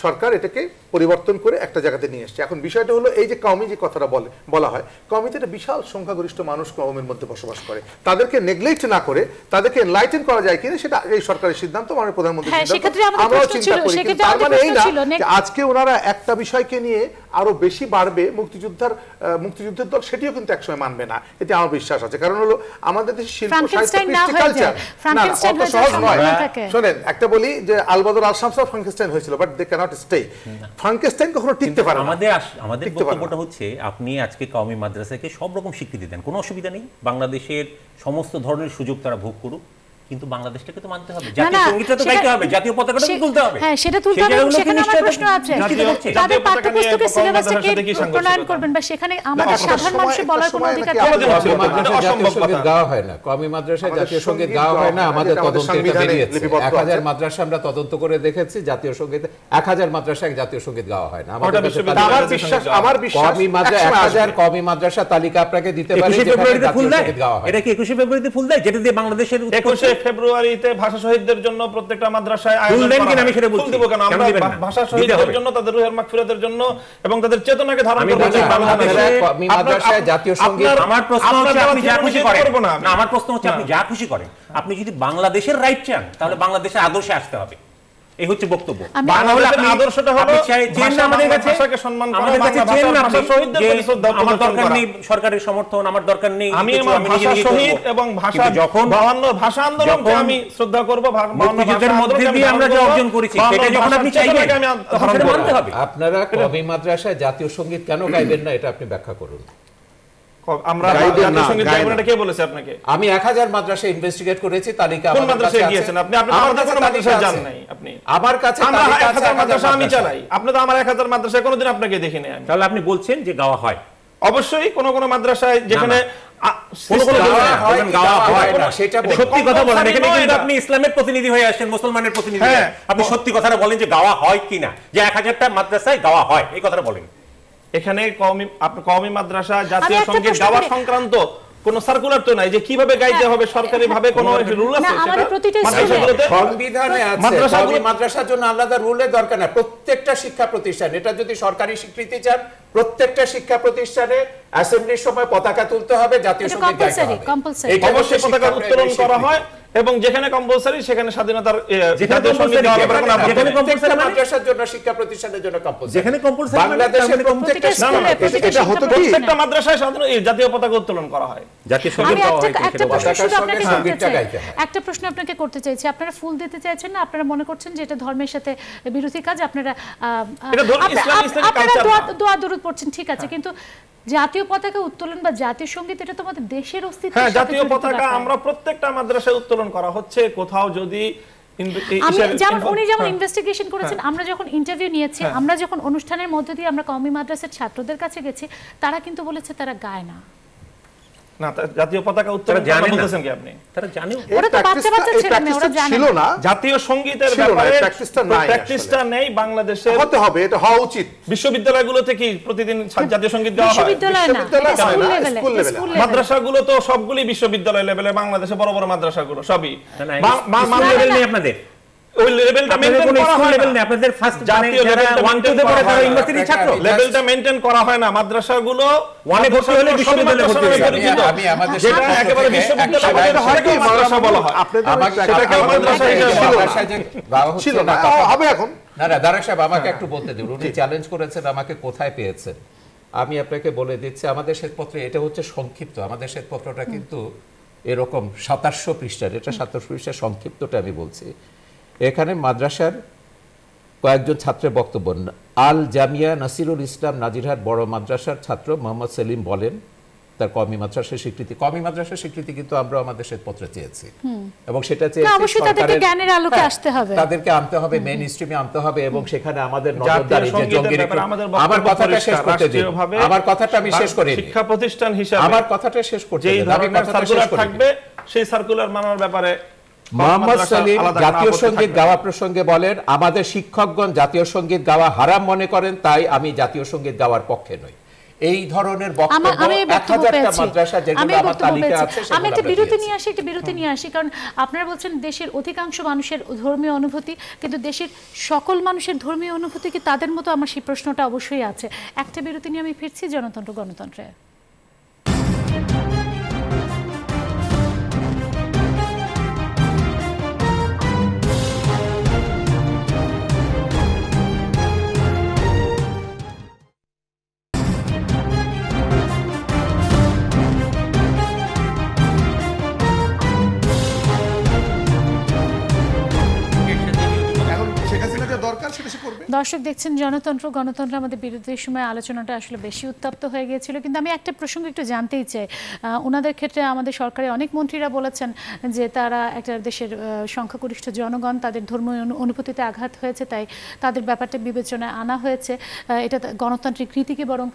সরকার এটাকে পরিবর্তন করে একটা জায়গাতে নিয়ে এসছে। এখন বিষয়টা হলো এই যে কওমি যে কথাটা বলা হয়, কওমিতে একটা বিশাল সংখ্যাগরিষ্ঠ মানুষ কওমের মধ্যে বসবাস করে, তাদেরকে নেগলেক্ট না করে তাদেরকে এনলাইটেন করা যায় কিনা সেটা এই সরকারের সিদ্ধান্ত, মাননীয় প্রধানমন্ত্রীর সিদ্ধান্ত, আমরাও চিন্তা করি। তার মানে এই না যে আজকে ওনারা একটা বিষয়কে নিয়ে আরো বেশি বাড়বে মুক্তিযুদ্ধের দল, সেটিও কিন্তু একসময় মানবে না, এতে আমার বিশ্বাস আছে। কারণ হলো আমাদের দেশে শিল্প সাহিত্য কৃষ্টি কালচার না অত সহজ নয়। শোনেন একটা বলি যে আলবদর আল শামস ফ্রাঙ্কেনস্টাইন হয়েছিল, but they can't stay. Frankenstein কখনো টিকতে পারে না। আমাদের বক্তব্যটা হচ্ছে আপনি আজকে কওমি মাদ্রাসাকে সব রকম স্বীকৃতি দেন, কোনো অসুবিধা নেই, বাংলাদেশের সমস্ত ধরনের সুযোগ তারা ভোগ করুক, কিন্তু বাংলাদেশটাকে তো মানতে হবে, জাতীয় সঙ্গীতটা তো গাইতে হবে, জাতীয় পতাকাটা তো তুলতে হবে। হ্যাঁ সেটা তুলতে হবে। সেখানে আমার প্রশ্ন আছে, তাদের পাঠ্যপুস্তকের সিলেবাসটাকে প্রণয়ন করবেন বা সেখানে আমাদের সাধারণ মানুষের বলার কোনো অধিকার জাতীয় সঙ্গীত গাওয়া হয় না, কওমি মাদ্রাসায় জাতীয় সঙ্গীত গাওয়া হয় না। আমাদের তদন্তে এটা বেরিয়েছে, 1000 মাদ্রাসা আমরা তদন্ত করে দেখেছি, জাতীয় সঙ্গীত 1000 মাদ্রাসায় জাতীয় সঙ্গীত গাওয়া হয় না। আমার বিশ্বাস কওমি মাদ্রাসা 1000 কওমি মাদ্রাসা তালিকা আপনাকে দিতে পারে, যেখানে জাতীয় সঙ্গীত গাওয়া হয়। এটা কি 21 ফেব্রুয়ারিতে ফুল দেয়, যেটা দিয়ে বাংলাদেশের 21 ফেব্রুয়ারিতে ভাষা শহীদদের জন্য প্রত্যেকটা মাদ্রাসায় আয়োজন করা হয়। আমি সেটা বলছি, কেন আমরা ভাষা শহীদদের জন্য, তাদের রুহের মাগফিরাতের জন্য এবং তাদের চেতনাকে ধারণ করার জন্য মাদ্রাসায় জাতীয় সঙ্গীত। আমার প্রশ্ন হচ্ছে আপনি যা খুশি করেন না, আমার প্রশ্ন হচ্ছে আপনি যা খুশি করেন, আপনি যদি বাংলাদেশের রাইট চান তাহলে বাংলাদেশের আদর্শে আসতে হবে, এই হচ্ছে বক্তব্য। বাংলাদেশের আদর্শটা হলো আমাদের কাছে ভাষাকে সম্মান করা, ভাষা শহীদদের প্রতি শ্রদ্ধা প্রদর্শন করা। সরকারের সমর্থন আমার দরকার নেই, আমি আমার ভাষা শহীদ এবং ভাষা 52 ভাষা আন্দোলনকে আমি শ্রদ্ধা করব, 52 মধ্যে দিয়ে আমরা যা অর্জন করেছি সেটা যখন আপনি চাইবেন তখন সেটা মানতে হবে। আপনারা কওমি মাদ্রাসায় জাতীয় সঙ্গীত কেন গাইবেন না, এটা আপনি ব্যাখ্যা করুন। আমরা জাতীয় সঙ্গীত গাইবেন না, কে বলেছে আপনাকে? আমি 1000 মাদ্রাসায় ইনভেস্টিগেট করেছি, তালিকা কোন মাদ্রাসায় গিয়েছেন আপনি? আপনি আমাদের কোনো মাদ্রাসায় যান নাই, আপনি আমার কাছে আমরা 1000 মাদ্রাসা আমি চালাই, আপনি তো আমার 1000 মাদ্রাসায় কোনোদিন আপনাকে দেখি নাই। তাহলে আপনি বলছেন যে গাওয়া হয়? অবশ্যই কোন কোন মাদ্রাসায় যেখানে সত্যি কথা বলেন, এখানে কিন্তু আপনি ইসলামের প্রতিনিধি হয়ে আসছেন, মুসলমানের প্রতিনিধি, আপনি সত্যি কথাটা বলেন যে গাওয়া হয় কিনা, যে 1000টা মাদ্রাসায় গাওয়া হয়, এই কথাটা বলেন। এখানে কওমি মাদ্রাসা জাতীয় সঙ্গীত গাওয়া সংক্রান্ত কোন সার্কুলার তো নাই যে কিভাবে গাইতে হবে, সরকারি ভাবে কোন রুল আছে? সংবিধানে আছে, কওমি মাদ্রাসার জন্য আলাদা রুলের দরকার না। প্রত্যেকটা শিক্ষা প্রতিষ্ঠান, এটা যদি সরকারি স্বীকৃতি চান, প্রত্যেকটা শিক্ষা প্রতিষ্ঠানে অ্যাসেম্বলির সময় পতাকা তুলতে হবে, জাতীয় সঙ্গীত গাইতে হবে, এটা অবশ্যই পতাকা উত্তোলন করা হয় এবং যেখানে কম্পালসারি সেখানে স্বাধীনতার জাতীয় সঙ্গীত গাওয়া হবে। যেখানে কম্পালসারি মাদ্রাসার জন্য, শিক্ষা প্রতিষ্ঠানের জন্য কম্পালসারি, যেখানে কম্পালসারি বাংলাদেশের প্রত্যেকটা এটা হতো কি প্রত্যেকটা মাদ্রাসায় জাতীয় পতাকা উত্তোলন করা হয়, জাতীয় সঙ্গীত গাওয়া হয়, একটা প্রশ্ন আপনাকে করতে চাইছি, আপনারা ফুল দিতে চাইছেন না, আপনারা মনে করছেন যে এটা ধর্মের সাথে বিরোধী কাজ, আপনারা দোয়া দরুদ পড়ছেন, ঠিক আছে, কিন্তু জাতীয় পতাকা উত্তোলন বা জাতীয় সঙ্গীত এটা তো আমাদের দেশের অস্তিত্ব। হ্যাঁ, জাতীয় পতাকা আমরা প্রত্যেকটা মাদ্রাসায় উত্তোলন করা হচ্ছে, কোথাও যদি উনি যেমন ইনভেস্টিগেশন করেছেন, আমরা যখন ইন্টারভিউ নিয়েছি, আমরা যখন অনুষ্ঠানের মধ্যে দিয়ে আমরা কওমি মাদ্রাসার ছাত্রদের কাছে গেছি, তারা কিন্তু বলেছে তারা গায় না। না, জাতীয় পতাকা উত্তোলন বলতেছেন কি আপনি? তারা জানে ওরা তো বাচ্চা বাচ্চা ছেলে মেয়ে, ওরা জানে ছিল না। জাতীয় সঙ্গীতের ব্যাপারে প্র্যাকটিসটা নেই বাংলাদেশে, হতে হবে, এটা হওয়া উচিত। বিশ্ববিদ্যালয়গুলোতে কি প্রতিদিন জাতীয় সঙ্গীত গাওয়া হয়? বিশ্ববিদ্যালয় না, স্কুল লেভেলে। মাদ্রাসাগুলো তো সবগুলি বিশ্ববিদ্যালয় লেভেলে, বাংলাদেশে বড় বড় মাদ্রাসাগুলো সবই মান লেভেল নেই আপনাদের। ওই লেভেলটা মেইনটেইন করা হয় না। আপনাদের ফার্স্ট জাতীয় লেভেলটা মেইনটেইন করা হয় ইউনিভার্সিটি ছাত্র লেভেলটা মেইনটেইন করা হয় না। মাদ্রাসাগুলো ওয়ানে ভর্তি হলে বিশ্ববিদ্যালয়ে ভর্তি হয়। আমি আমাদের যেটা একেবারে বিশ্ববিদ্যালয়ে হয় কি মাদ্রাসা বলা হয়, সেটাকে মাদ্রাসা ছিল না, হবে এখন। না দারেক সাহেব আমাকে একটু বলতে দিন, উনি চ্যালেঞ্জ করেছেন আমাকে কোথায় পেয়েছেন। আমি আপনাকে বলে দিচ্ছি, আমাদের শ্বেতপত্রে এটা হচ্ছে সংক্ষিপ্ত, আমাদের শ্বেতপত্রটা কিন্তু এরকম 2700 পৃষ্ঠার, এটা 2700 পৃষ্ঠার সংক্ষিপ্তটা আমি বলছি। এখানে মাদ্রাসার কয়েকজন ছাত্রের বক্তব্য। আল জামিয়া নাসিরুল ইসলাম নাজিরহাট বড় মাদ্রাসার ছাত্র মোহাম্মদ সেলিম বলেন তার কওমি মাদ্রাসার স্বীকৃতি, কওমি মাদ্রাসার স্বীকৃতি কিন্তু আমরা আমাদের শ্বেতপত্রে চেয়েছি এবং সেটা চেয়েছি সরকারের জ্ঞানের আলোকে আসতে হবে, তাদেরকে আনতে হবে, মেইন স্ট্রিমে আনতে হবে এবং সেখানে আমাদের নজরদারি যে জঙ্গির। আমার কথাটা শেষ করতে দিন, আমার কথাটা আমি শেষ করি, শিক্ষা প্রতিষ্ঠান হিসেবে আমার কথাটা শেষ করতে দিন, আমি কথাটা শেষ থাকবে সেই সার্কুলার মানার ব্যাপারে মোহাম্মদ সেলিম জাতীয় সঙ্গীত গাওয়া প্রসঙ্গে বলেন, আমাদের শিক্ষকগণ জাতীয় সঙ্গীত গাওয়া হারাম মনে করেন, তাই আমি জাতীয় সঙ্গীত গাওয়ার পক্ষে নই। এই ধরনের বক্তব্য 1000টা মাদ্রাসা যেগুলো আমার তালিকা আছে। আমি একটা বিরতি নিয়ে আসি, কারণ আপনারা বলছেন দেশের অধিকাংশ মানুষের ধর্মীয় অনুভূতি, কিন্তু দেশের সকল মানুষের ধর্মীয় অনুভূতি কি তাদের মতো? আমার সেই প্রশ্নটা অবশ্যই আছে। একটা বিরতি নিয়ে আমি ফিরছি জনতন্ত্র গণতন্ত্রে। দর্শক দেখছেন জনতন্ত্র গণতন্ত্র। আমাদের বিরতির সময় আলোচনাটা আসলে বেশি উত্তপ্ত হয়ে গিয়েছিল, কিন্তু আমি একটা প্রসঙ্গ একটু জানতেই চাই। ওনাদের ক্ষেত্রে আমাদের সরকারের অনেক মন্ত্রীরা বলেছেন যে তারা একটা দেশের সংখ্যাগরিষ্ঠ জনগণ, তাদের ধর্মীয় অনুভূতিতে আঘাত হয়েছে, তাই তাদের ব্যাপারটা বিবেচনায় আনা হয়েছে, এটা গণতান্ত্রিক রীতিকে বরং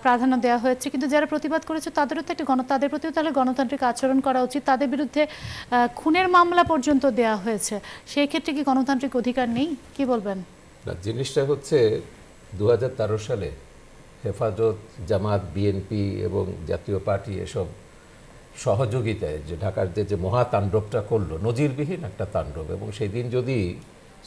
প্রাধান্য দেওয়া হয়েছে। কিন্তু যারা প্রতিবাদ করেছে তাদেরও তো একটা তাদের প্রতিও তাহলে গণতান্ত্রিক আচরণ করা উচিত। তাদের বিরুদ্ধে খুনের মামলা পর্যন্ত দেওয়া হয়েছে, সেই ক্ষেত্রে কি গণতান্ত্রিক অধিকার নেই? কি বলবেন? জিনিসটা হচ্ছে 2013 সালে হেফাজত, জামাত, বিএনপি এবং জাতীয় পার্টি এসব সহযোগিতায় যে ঢাকার যে মহাতাণ্ডবটা করলো, নজিরবিহীন একটা তাণ্ডব। এবং সেই দিন যদি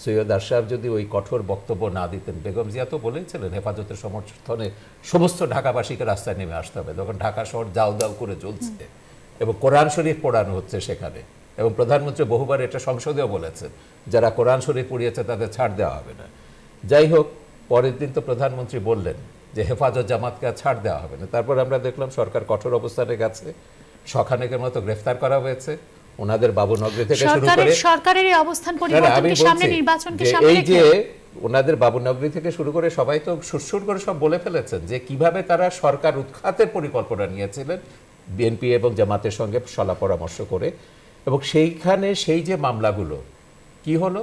সৈয়দ আশরাফ যদি ওই কঠোর বক্তব্য না দিতেন, বেগম জিয়া তো বলেছিলেন হেফাজতের সমর্থনে সমস্ত ঢাকাবাসীকে রাস্তায় নেমে আসতে হবে, তখন ঢাকা শহর দাউ দাউ করে জ্বলছে এবং কোরআন শরীফ পড়ানো হচ্ছে সেখানে। এবং প্রধানমন্ত্রী বহুবার এটা সংসদেও বলেছেন, যারা কোরআন শরীফ পড়িয়েছে তাদের ছাড় দেওয়া হবে না। যাই হোক, পরের দিন তো প্রধানমন্ত্রী বললেন যে হেফাজত জামাতকে ছাড় দেওয়া হবে না। তারপর আমরা দেখলাম সরকার কঠোর অবস্থানে গেছে, শখানেকের মতো গ্রেফতার করা হয়েছে ওনাদের বাবুনগরী থেকে শুরু করে। সরকারের এই অবস্থান পরিবর্তনকে সামনে, নির্বাচনকে সামনে রেখে এই যে ওনাদের বাবুনগরী থেকে শুরু করে সবাই তো সুরসুর করে সব বলে ফেলেছেন যে কিভাবে তারা সরকার উৎখাতের পরিকল্পনা নিয়েছিলেন বিএনপি এবং জামাতের সঙ্গে সলা পরামর্শ করে। এবং সেইখানে সেই যে মামলাগুলো কি হলো,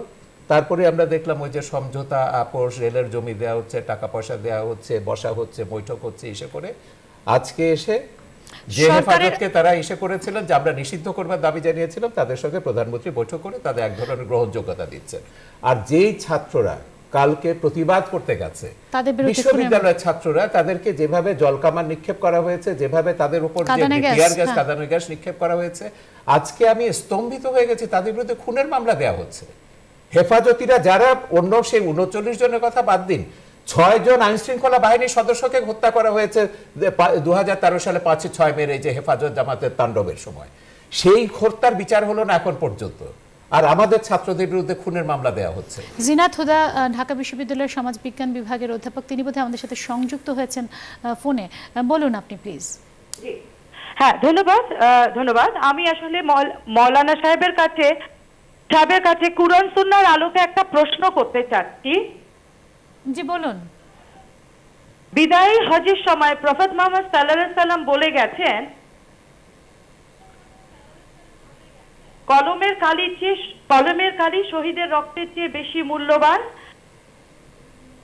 তারপরে আমরা দেখলাম ওই যে সমঝোতা, আপোষ, রেলের জমি দেওয়া হচ্ছে, টাকা পয়সা দেওয়া হচ্ছে, বসা হচ্ছে, বৈঠক হচ্ছে, এসে করে আজকে এসে যে হেফাজতকে তারা এসে করেছিলেন যে আমরা নিষিদ্ধ করবার দাবি জানিয়েছিলাম, তাদের সঙ্গে প্রধানমন্ত্রী বৈঠক করে তাদের এক ধরনের গ্রহণযোগ্যতা দিচ্ছেন। আর যেই ছাত্ররা কালকে প্রতিবাদ করতে গেছে, বিশ্ববিদ্যালয়ের ছাত্ররা, তাদেরকে যেভাবে জলকামান নিক্ষেপ করা হয়েছে, যেভাবে তাদের উপর টিয়ার গ্যাস, কাঁদানো গ্যাস নিক্ষেপ করা হয়েছে, আজকে আমি স্তম্ভিত হয়ে গেছি। তাদের বিরুদ্ধে খুনের মামলা দেওয়া হচ্ছে। হেফাজতিরা যারা অন্য সেই 39 জনের কথা বাদ দিন, 6 জন আইন শৃঙ্খলা বাহিনীর সদস্যকে হত্যা করা হয়েছে 2013 সালে 5-6 মেরে যে হেফাজত জামাতের তাণ্ডবের সময়। সেই হত্যার বিচার হলো না এখন পর্যন্ত, আর আমাদের ছাত্রদের বিরুদ্ধে খুনের মামলা দেওয়া হচ্ছে। জিনাত হুদা ঢাকা বিশ্ববিদ্যালয়ের সমাজ বিজ্ঞান বিভাগের অধ্যাপক, তিনি বোধহয় আমাদের সাথে সংযুক্ত হয়েছেন ফোনে। বলুন আপনি প্লিজ। হ্যাঁ, ধন্যবাদ। আমি আসলে মৌলানা সাহেবের কাছে কুরআন সুন্নাহর আলোকে একটা প্রশ্ন করতে চাচ্ছি। জি বলুন। বিদায়ী হজের সময় প্রফেট মুহাম্মদ সাল্লাল্লাহু আলাইহি সাল্লাম বলে গেছেন, কলমের কালি শহীদের রক্তের চেয়ে বেশি মূল্যবান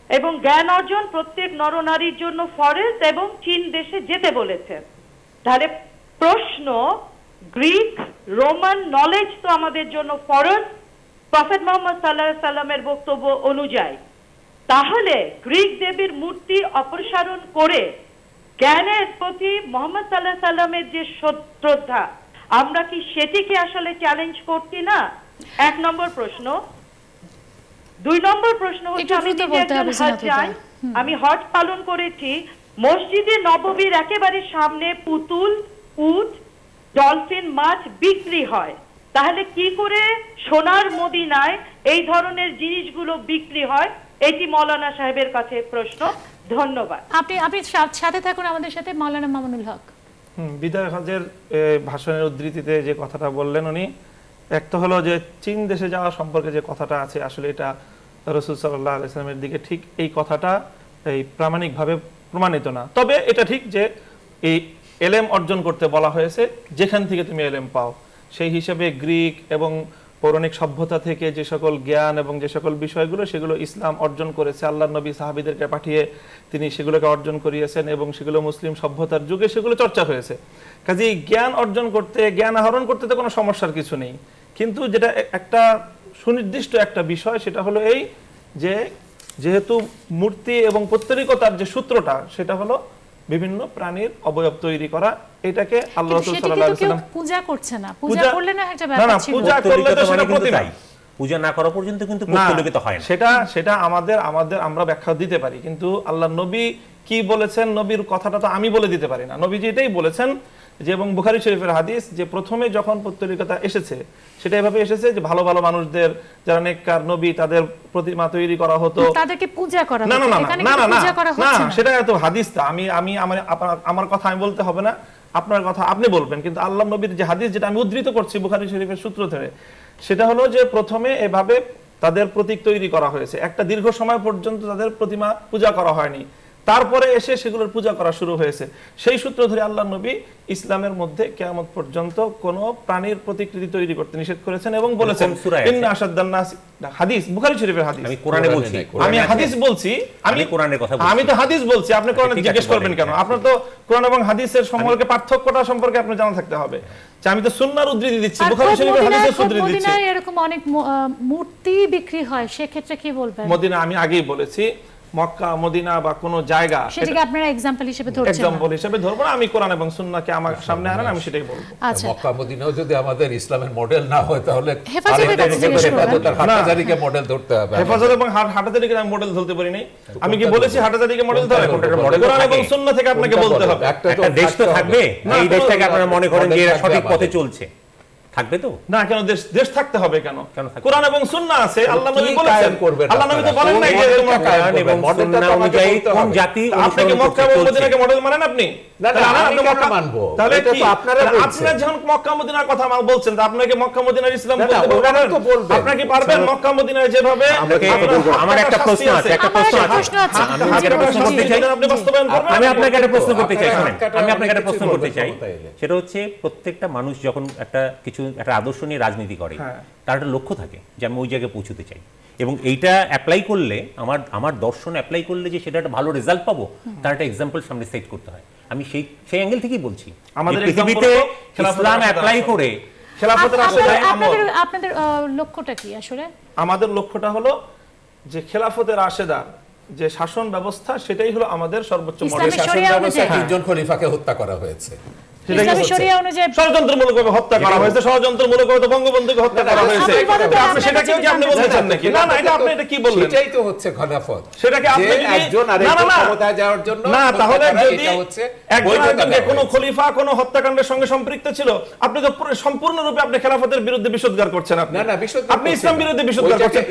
এবং জ্ঞান অর্জন প্রত্যেক নরনারীর জন্য ফরজ এবং চীন দেশে যেতে বলেছেন। তাহলে প্রশ্ন, গ্রিক রোমান নলেজ তো আমাদের জন্য ফরজ প্রফেট মুহাম্মদ সাল্লাল্লাহু আলাইহি সাল্লামের বক্তব্য অনুযায়ী, তাহলে গ্রিক দেবীর মূর্তি অপসারণ করে জ্ঞানের প্রতি মুহাম্মদ সাল্লাল্লাহু আলাইহি সাল্লামের যে শ্রদ্ধা, আমরা কি সেটিকে আসলে চ্যালেঞ্জ করছি না? 1 নম্বর প্রশ্ন। 2 নম্বর প্রশ্ন হচ্ছে, আমি নিজে একজন হাজ্জান, আমি হজ পালন করেছি। মসজিদে নববীর একেবারে সামনে পুতুল, উট, ডলফিন মাছ বিক্রি হয়, তাহলে কি করে সোনার মদিনায় এই ধরনের জিনিসগুলো বিক্রি হয়? এটি মাওলানা সাহেবের কাছে প্রশ্ন। ধন্যবাদ। আপনি সাথে থাকুন আমাদের সাথে। মাওলানা মামুনুল হক। বিদায় হজের ভাষণের উদ্ধৃতিতে যে কথাটা বললেন উনি, একটা হলো যে চীন দেশে যাওয়া সম্পর্কে যে কথাটা আছে, আসলে এটা রাসূল সাল্লাল্লাহু আলাইহি ওয়াসাল্লামের দিকে ঠিক এই কথাটা এই প্রামাণিকভাবে প্রমাণিত না। তবে এটা ঠিক যে এই এলেম অর্জন করতে বলা হয়েছে, যেখান থেকে তুমি এলেম পাও। সেই হিসাবে গ্রিক এবং পৌরাণিক সভ্যতা থেকে যে সকল জ্ঞান এবং যে সকল বিষয়গুলো, সেগুলো ইসলাম অর্জন করেছে। আল্লাহর নবী সাহাবীদেরকে পাঠিয়ে তিনি সেগুলোকে অর্জন করিয়েছেন এবং সেগুলো মুসলিম সভ্যতার যুগে সেগুলো চর্চা হয়েছে। কাজেই জ্ঞান অর্জন করতে, জ্ঞান আহরণ করতে তো কোনো সমস্যার কিছু নেই। কিন্তু যেটা একটা সুনির্দিষ্ট একটা বিষয়, সেটা হলো এই যে যেহেতু মূর্তি এবং পৌত্তলিকতার যে সূত্রটা, সেটা হলো বিভিন্ন প্রাণীর অবয়ব তৈরি করা। এটাকে আল্লাহ রাসূল সাল্লাল্লাহু আলাইহি ওয়াসাল্লাম পূজা করছে না, পূজা করলে না একটা ব্যাপার ছিল। পূজা করলে তো সেটা প্রতিমা, পূজা না করা পর্যন্ত কিন্তু পৌত্তলিকত হয় না। সেটা আমাদের আমরা ব্যাখ্যা দিতে পারি, কিন্তু আল্লাহর নবী কি বলেছেন, নবীর কথাটা তো আমি বলে দিতে পারি না। নবীজি এটাই বলেছেন যে, এবং বুখারী শরীফের হাদিস, যে প্রথমে যখন পৌত্তলিকতা এসেছে সেটা এভাবে এসেছে যে ভালো ভালো মানুষদের, যারা নেককার নবী, তাদের প্রতিমা তৈরি করা হতো, তাদেরকে পূজা করা হতো। না না না না না, সেটা তো হাদিসটা আমি আমার কথা আমি বলতে হবে না, আপনার কথা আপনি বলবেন। কিন্তু আল্লাহ নবীর যে হাদিস, যেটা আমি উদ্ধৃত করছি বুখারী শরীফের সূত্র ধরে, সেটা হলো যে প্রথমে এভাবে তাদের প্রতীক তৈরি করা হয়েছে, একটা দীর্ঘ সময় পর্যন্ত তাদের প্রতিমা পূজা করা হয়নি, তারপরে এসে সেগুলোর পূজা করা শুরু হয়েছে। সেই সূত্র ধরে আল্লাহ নবী ইসলামের মধ্যে কিয়ামত পর্যন্ত কোনো প্রাণীর প্রতিকৃতি তৈরি করতে নিষেধ করেছেন এবং বলেছেন, ইন্না আশাদ্দান নাস, হাদিস বুখারী শরীফের হাদিস। আমি কোরআনে বলছি, আমি হাদিস বলছি, আমি কোরআনের কথা বলছি, আমি তো হাদিস বলছি, আপনি কোরআন জিজ্ঞেস করবেন কেন? আপনার তো কোরআন এবং হাদিসের সম্পর্কে পার্থক্যটা সম্পর্কে আপনি জানা থাকতে হবে। আমি তো সুন্নাহর উদ্ধৃতি দিচ্ছি, বুখারী শরীফের হাদিসের উদ্ধৃতি দিচ্ছি। মদিনায় এরকম অনেক মূর্তি বিক্রি হয়, সে ক্ষেত্রে কি বলবেন? মদিনা আমি আগেই বলেছি, মক্কা মদিনা বা কোন জায়গা, সেটাকে আপনারা एग्जांपल হিসেবে ধরছেন, एग्जांपल হিসেবে ধরব না। আমি কোরআন এবং সুন্নাহকে আমার সামনে আনেন, আমি সেটাই বলবো। আচ্ছা, মক্কা মদিনাও যদি আমাদের ইসলামের মডেল না হয়, তাহলে হেফাজতের হাটহাজারীকে মডেল ধরতে হবে। হেফাজত এবং হাটহাজারীকে আমি মডেল ধরতে পারি নাই। আমি কি বলেছি হাটহাজারীকে মডেল ধরে? কোরআন এবং সুন্নাহ থেকে আপনাকে বলতে হবে। একটা দেশ তো থাকবে, এই দেশটাকে আপনারা মনে করেন যে এরা সঠিক পথে চলছে, থাকবে তো না? কেন দেশ থাকতে হবে? কেন? কোরআন এবং সুন্নাহ আছে, আল্লাহ নবী বলেছেন। আল্লাহ নবী তো বলেন নাই যে কোরআন এবং সুন্নাহ অনুযায়ী কোন জাতি আপনি কি মক্কা এবং মদিনাকে মডেল মানেন? আপনি না না, আমি কেন মানবো? তাহলে এটা তো আপনারা বলছেন। আপনি যখন মক্কা মদিনার কথা বলছেন, তা আপনাকে মক্কা মদিনার ইসলাম বলতে পারবেন? আপনারা কি পারবেন মক্কা মদিনায় যেভাবে? আমার একটা প্রশ্ন আছে, আপনি বাস্তবায়ন করবেন? আমি আপনাকে একটা প্রশ্ন করতে চাই, শুনেন, আমি আপনাকে একটা প্রশ্ন করতে চাই। সেটা হচ্ছে, প্রত্যেকটা মানুষ যখন একটা আদর্শ নিয়ে রাজনীতি করে, তার একটা লক্ষ্য থাকে যে আমি ওই জায়গায় পৌঁছতে চাই, এবং এইটা অ্যাপ্লাই করলে, আমার দর্শন অ্যাপ্লাই করলে যে সেটা একটা ভালো রেজাল্ট পাবো, তার একটা এক্সাম্পল সামনে সেট করতে হয়। আমি সেই অ্যাঙ্গেল থেকেই বলছি, আমাদের পৃথিবীতে ইসলাম অ্যাপ্লাই করে খেলাফতের রাশেদায় আপনাদের লক্ষ্যটা কি আসলে? আমাদের লক্ষ্যটা হলো যে খেলাফতের রাশেদার যে শাসন ব্যবস্থা, সেটাই হলো আমাদের সর্বোচ্চ মডেল। শাসন ব্যবস্থা তিনজন খলিফাকে হত্যা করা হয়েছে, ষড়যন্ত্রমূলকভাবে হত্যা করা হয়েছে, ষড়যন্ত্রমূলকভাবে বঙ্গবন্ধুকে হত্যা করা হয়েছে। আপনি সেটাকেও কি আপনি বলতে চান নাকি? না না, এটা আপনি এটা কি বললেন? সেটাই তো হচ্ছে খেলাফত। সেটাকে আপনি যদি একজন আরেকজন ক্ষমতায় যাওয়ার জন্য, না তাহলে যদি একজন কোন খলিফা কোন হত্যাকাণ্ডের সঙ্গে সম্পৃক্ত ছিল, আপনি তো সম্পূর্ণরূপে আপনি খেলাফতের বিরুদ্ধে বিশুদ্ধগার করছেন। আপনি না না, আপনি ইসলাম বিরোধী বিশুদ্ধগার করছেন।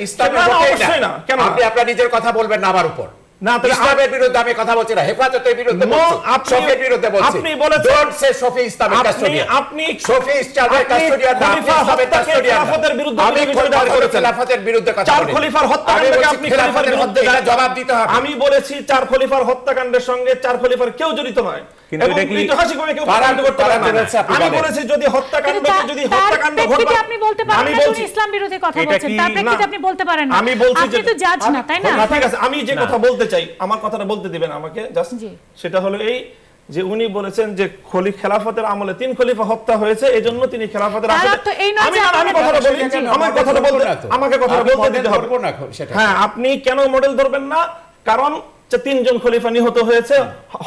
অবশ্যই না, কেন আপনি আপনার নিজের কথা বলবেন না আমার উপর? না, ইসলামের বিরুদ্ধে আমি কথা বলছি না, হেফাজতের বিরুদ্ধে বলছি, শফির বিরুদ্ধে বলছি। আপনি বলেছেন ডোন্ট সে শফি ইসলামের কাস্টোডিয়ান। আপনি শফি ইসলামের কাস্টোডিয়ান, খলিফা হত্যাকে খেলাফতের বিরুদ্ধে আমি খেলাফতের বিরুদ্ধে কথা বলি। চার খলিফার হত্যাকাণ্ডকে আপনি খেলাফতের বিরুদ্ধে জবাব দিতে হবে। আমি বলেছি চার খলিফার হত্যাকাণ্ডের সঙ্গে চার খলিফার কেউ জড়িত নয়, এবং ঐতিহাসিকভাবে কেউ প্রমাণিত করতে পারে না। আমি বলেছি যদি হত্যাকাণ্ড ঘটে, আপনি বলতে পারেন না যে ইসলাম বিরোধী কথা বলছেন, তার প্রেক্ষিতে আপনি বলতে পারেন না। আমি বলছি আপনি তো জাজ না, তাই না? ঠিক আছে, আমি যে কথা বলতে চাই, আমার কথাটা বলতে দিবেন আমাকে জাস্ট। সেটা হলো এই যে উনি বলেছেন যে খেলাফতের আমলে 3 খলিফা হত্যা হয়েছে, এজন্য তিনি খেলাফতের আমি কথাটা বলি, আমার কথাটা বলতে, আমাকে কথাটা বলতে দিতে হবে। হ্যাঁ, আপনি কেন মডেল ধরবেন না? কারণ যে 3 জন খলিফা নিহত হয়েছে,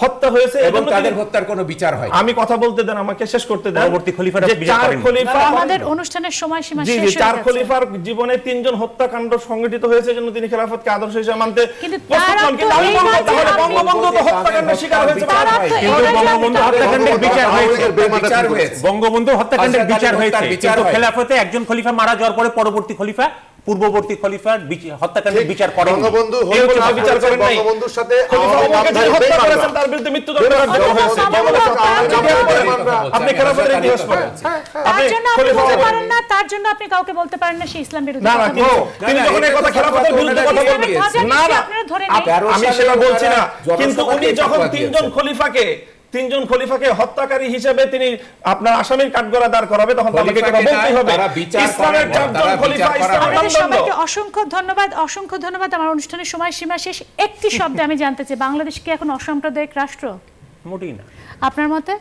হত্যা হয়েছে এবং তাদের হত্যার কোনো বিচার হয়। আমি কথা বলতে দেন, আমাকে শেষ করতে দেন। পরবর্তী খলিফারা যে বিচার 4 করেন। খলিফা আমাদের অনুষ্ঠানের সময়সীমা শেষ হয়ে গেছে। 4 খলিফার জীবনে 3 জন হত্যাকাণ্ড সংঘটিত হয়েছে জন্য তিনি খেলাফতকে আদর্শ হিসেবে মানতে কিন্তু প্রস্তুত নন। কিন্তু আমি বলবো তাহলে বঙ্গবন্ধু তো হত্যাকাণ্ডের শিকার হয়েছে। কিন্তু বঙ্গবন্ধু হত্যাকাণ্ডের বিচার হয়েছে, বঙ্গবন্ধু হত্যাকাণ্ডের বিচার হয়েছে, কিন্তু খেলাফতে একজন খলিফা মারা যাওয়ার পরে পরবর্তী খলিফা পূর্ববর্তী খলিফার হত্যাকাণ্ডের বিচার করেন। বঙ্গবন্ধু বিচার করেন নাই। বঙ্গবন্ধুর সাথে হত্যা করেছেন, তার বিরুদ্ধে মৃত্যুদণ্ড কার্যকর হয়েছে। আপনি খেলাফতের ইতিহাস পড়েন, আপনি খলিফা পারেন না, তার জন্য আপনি কাউকে বলতে পারেন না সে ইসলাম বিরোধী। না না, তিনি যখন এই কথা খেলাফতের বিরুদ্ধে কথা বলবেন, না না আমি সেটা বলছি না, কিন্তু উনি যখন 3 জন খলিফাকে হত্যাকারী হিসেবে তিনি আপনার আসামির কাঠগড়া দাঁড় করাবে, তখন তাদেরকে কথা বলতেই হবে। ইসলামের 4 জন খলিফা, ইসলামের মানদণ্ড। সবাইকে অসংখ্য ধন্যবাদ, অসংখ্য ধন্যবাদ। আমার অনুষ্ঠানের সময়সীমা শেষ। একটি শব্দে আমি জানতে চাই, বাংলাদেশ কি এখন অসাম্প্রদায়িক রাষ্ট্র? মোটেই না। আপনার মতে?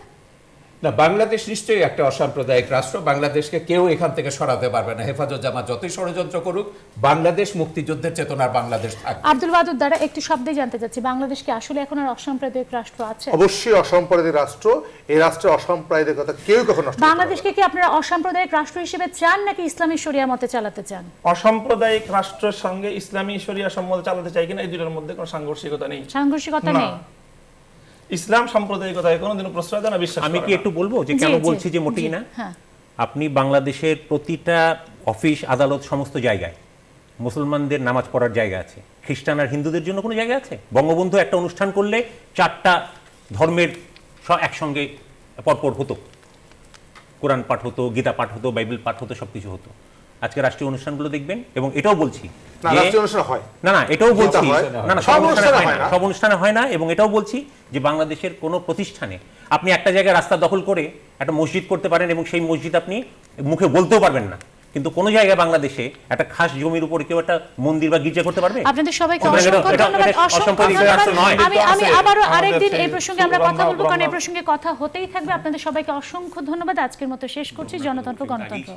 না, বাংলাদেশ নিশ্চয়ই একটা অসাম্প্রদায়িক রাষ্ট্র। বাংলাদেশকে কেউ এখান থেকে সরাতে পারবে না। হেফাজত জামাত যতই ষড়যন্ত্র করুক, বাংলাদেশ মুক্তিযুদ্ধের চেতনার বাংলাদেশ থাকবে। আব্দুল ওয়াদুদ দ্বারা একটি শব্দে জানতে চাচ্ছি, বাংলাদেশ কি আসলে এখন আর অসাম্প্রদায়িক রাষ্ট্র আছে? অবশ্যই অসাম্প্রদায়িক রাষ্ট্র। এই রাষ্ট্রে অসাম্প্রদায়িকতা কেউ কখনো নষ্ট করতে পারবে না। বাংলাদেশকে কি আপনারা অসাম্প্রদায়িক রাষ্ট্র হিসেবে চান নাকি ইসলামী শরিয়া মতে চালাতে চান? অসাম্প্রদায়িক রাষ্ট্রের সঙ্গে ইসলামী শরিয়া সম্মত চালাতে চাই কিনা, এই দুটোর মধ্যে কোনো সাংঘর্ষিকতা নেই। সাংঘর্ষিকতা নেই। ইসলাম সাম্প্রদায়িকতায় কোনোদিনও প্রশ্রয় দেয় না, বিশ্বাস আমি কি একটু বলবো যে কেন বলছি যে মোটেই না? আপনি বাংলাদেশের প্রতিটা অফিস, আদালত, সমস্ত জায়গায় মুসলমানদের নামাজ পড়ার জায়গা আছে, খ্রিস্টান আর হিন্দুদের জন্য কোনো জায়গা আছে? বঙ্গবন্ধু একটা অনুষ্ঠান করলে 4টা ধর্মের একসঙ্গে পরপর হতো, কোরআন পাঠ হতো, গীতা পাঠ হতো, বাইবেল পাঠ হতো, সবকিছু হতো। আজকে রাষ্ট্রীয় অনুষ্ঠানগুলো দেখবেন, এবং এটাও বলছি এটাও বলছি না, সব অনুষ্ঠানে হয় না, এবং এটাও বলছি যে বাংলাদেশের কোনো প্রতিষ্ঠানে আপনি একটা জায়গায় রাস্তা দখল করে একটা মসজিদ করতে পারেন, এবং সেই মসজিদ আপনি মুখে বলতেও পারবেন না, কিন্তু কোন জায়গায় বাংলাদেশে একটা খাস জমির উপরে কেউ একটা মন্দির বা গির্জা করতে পারবে? আপনাদের সবাইকে অসংখ্য ধন্যবাদ। আমি আবারও আরেকদিন এই প্রসঙ্গে আমরা কথা বলবো, কারণ এই প্রসঙ্গে কথা হতেই থাকবে। আপনাদের সবাইকে অসংখ্য ধন্যবাদ। আজকের মতো শেষ করছি। জনতন্ত্র গণতন্ত্র।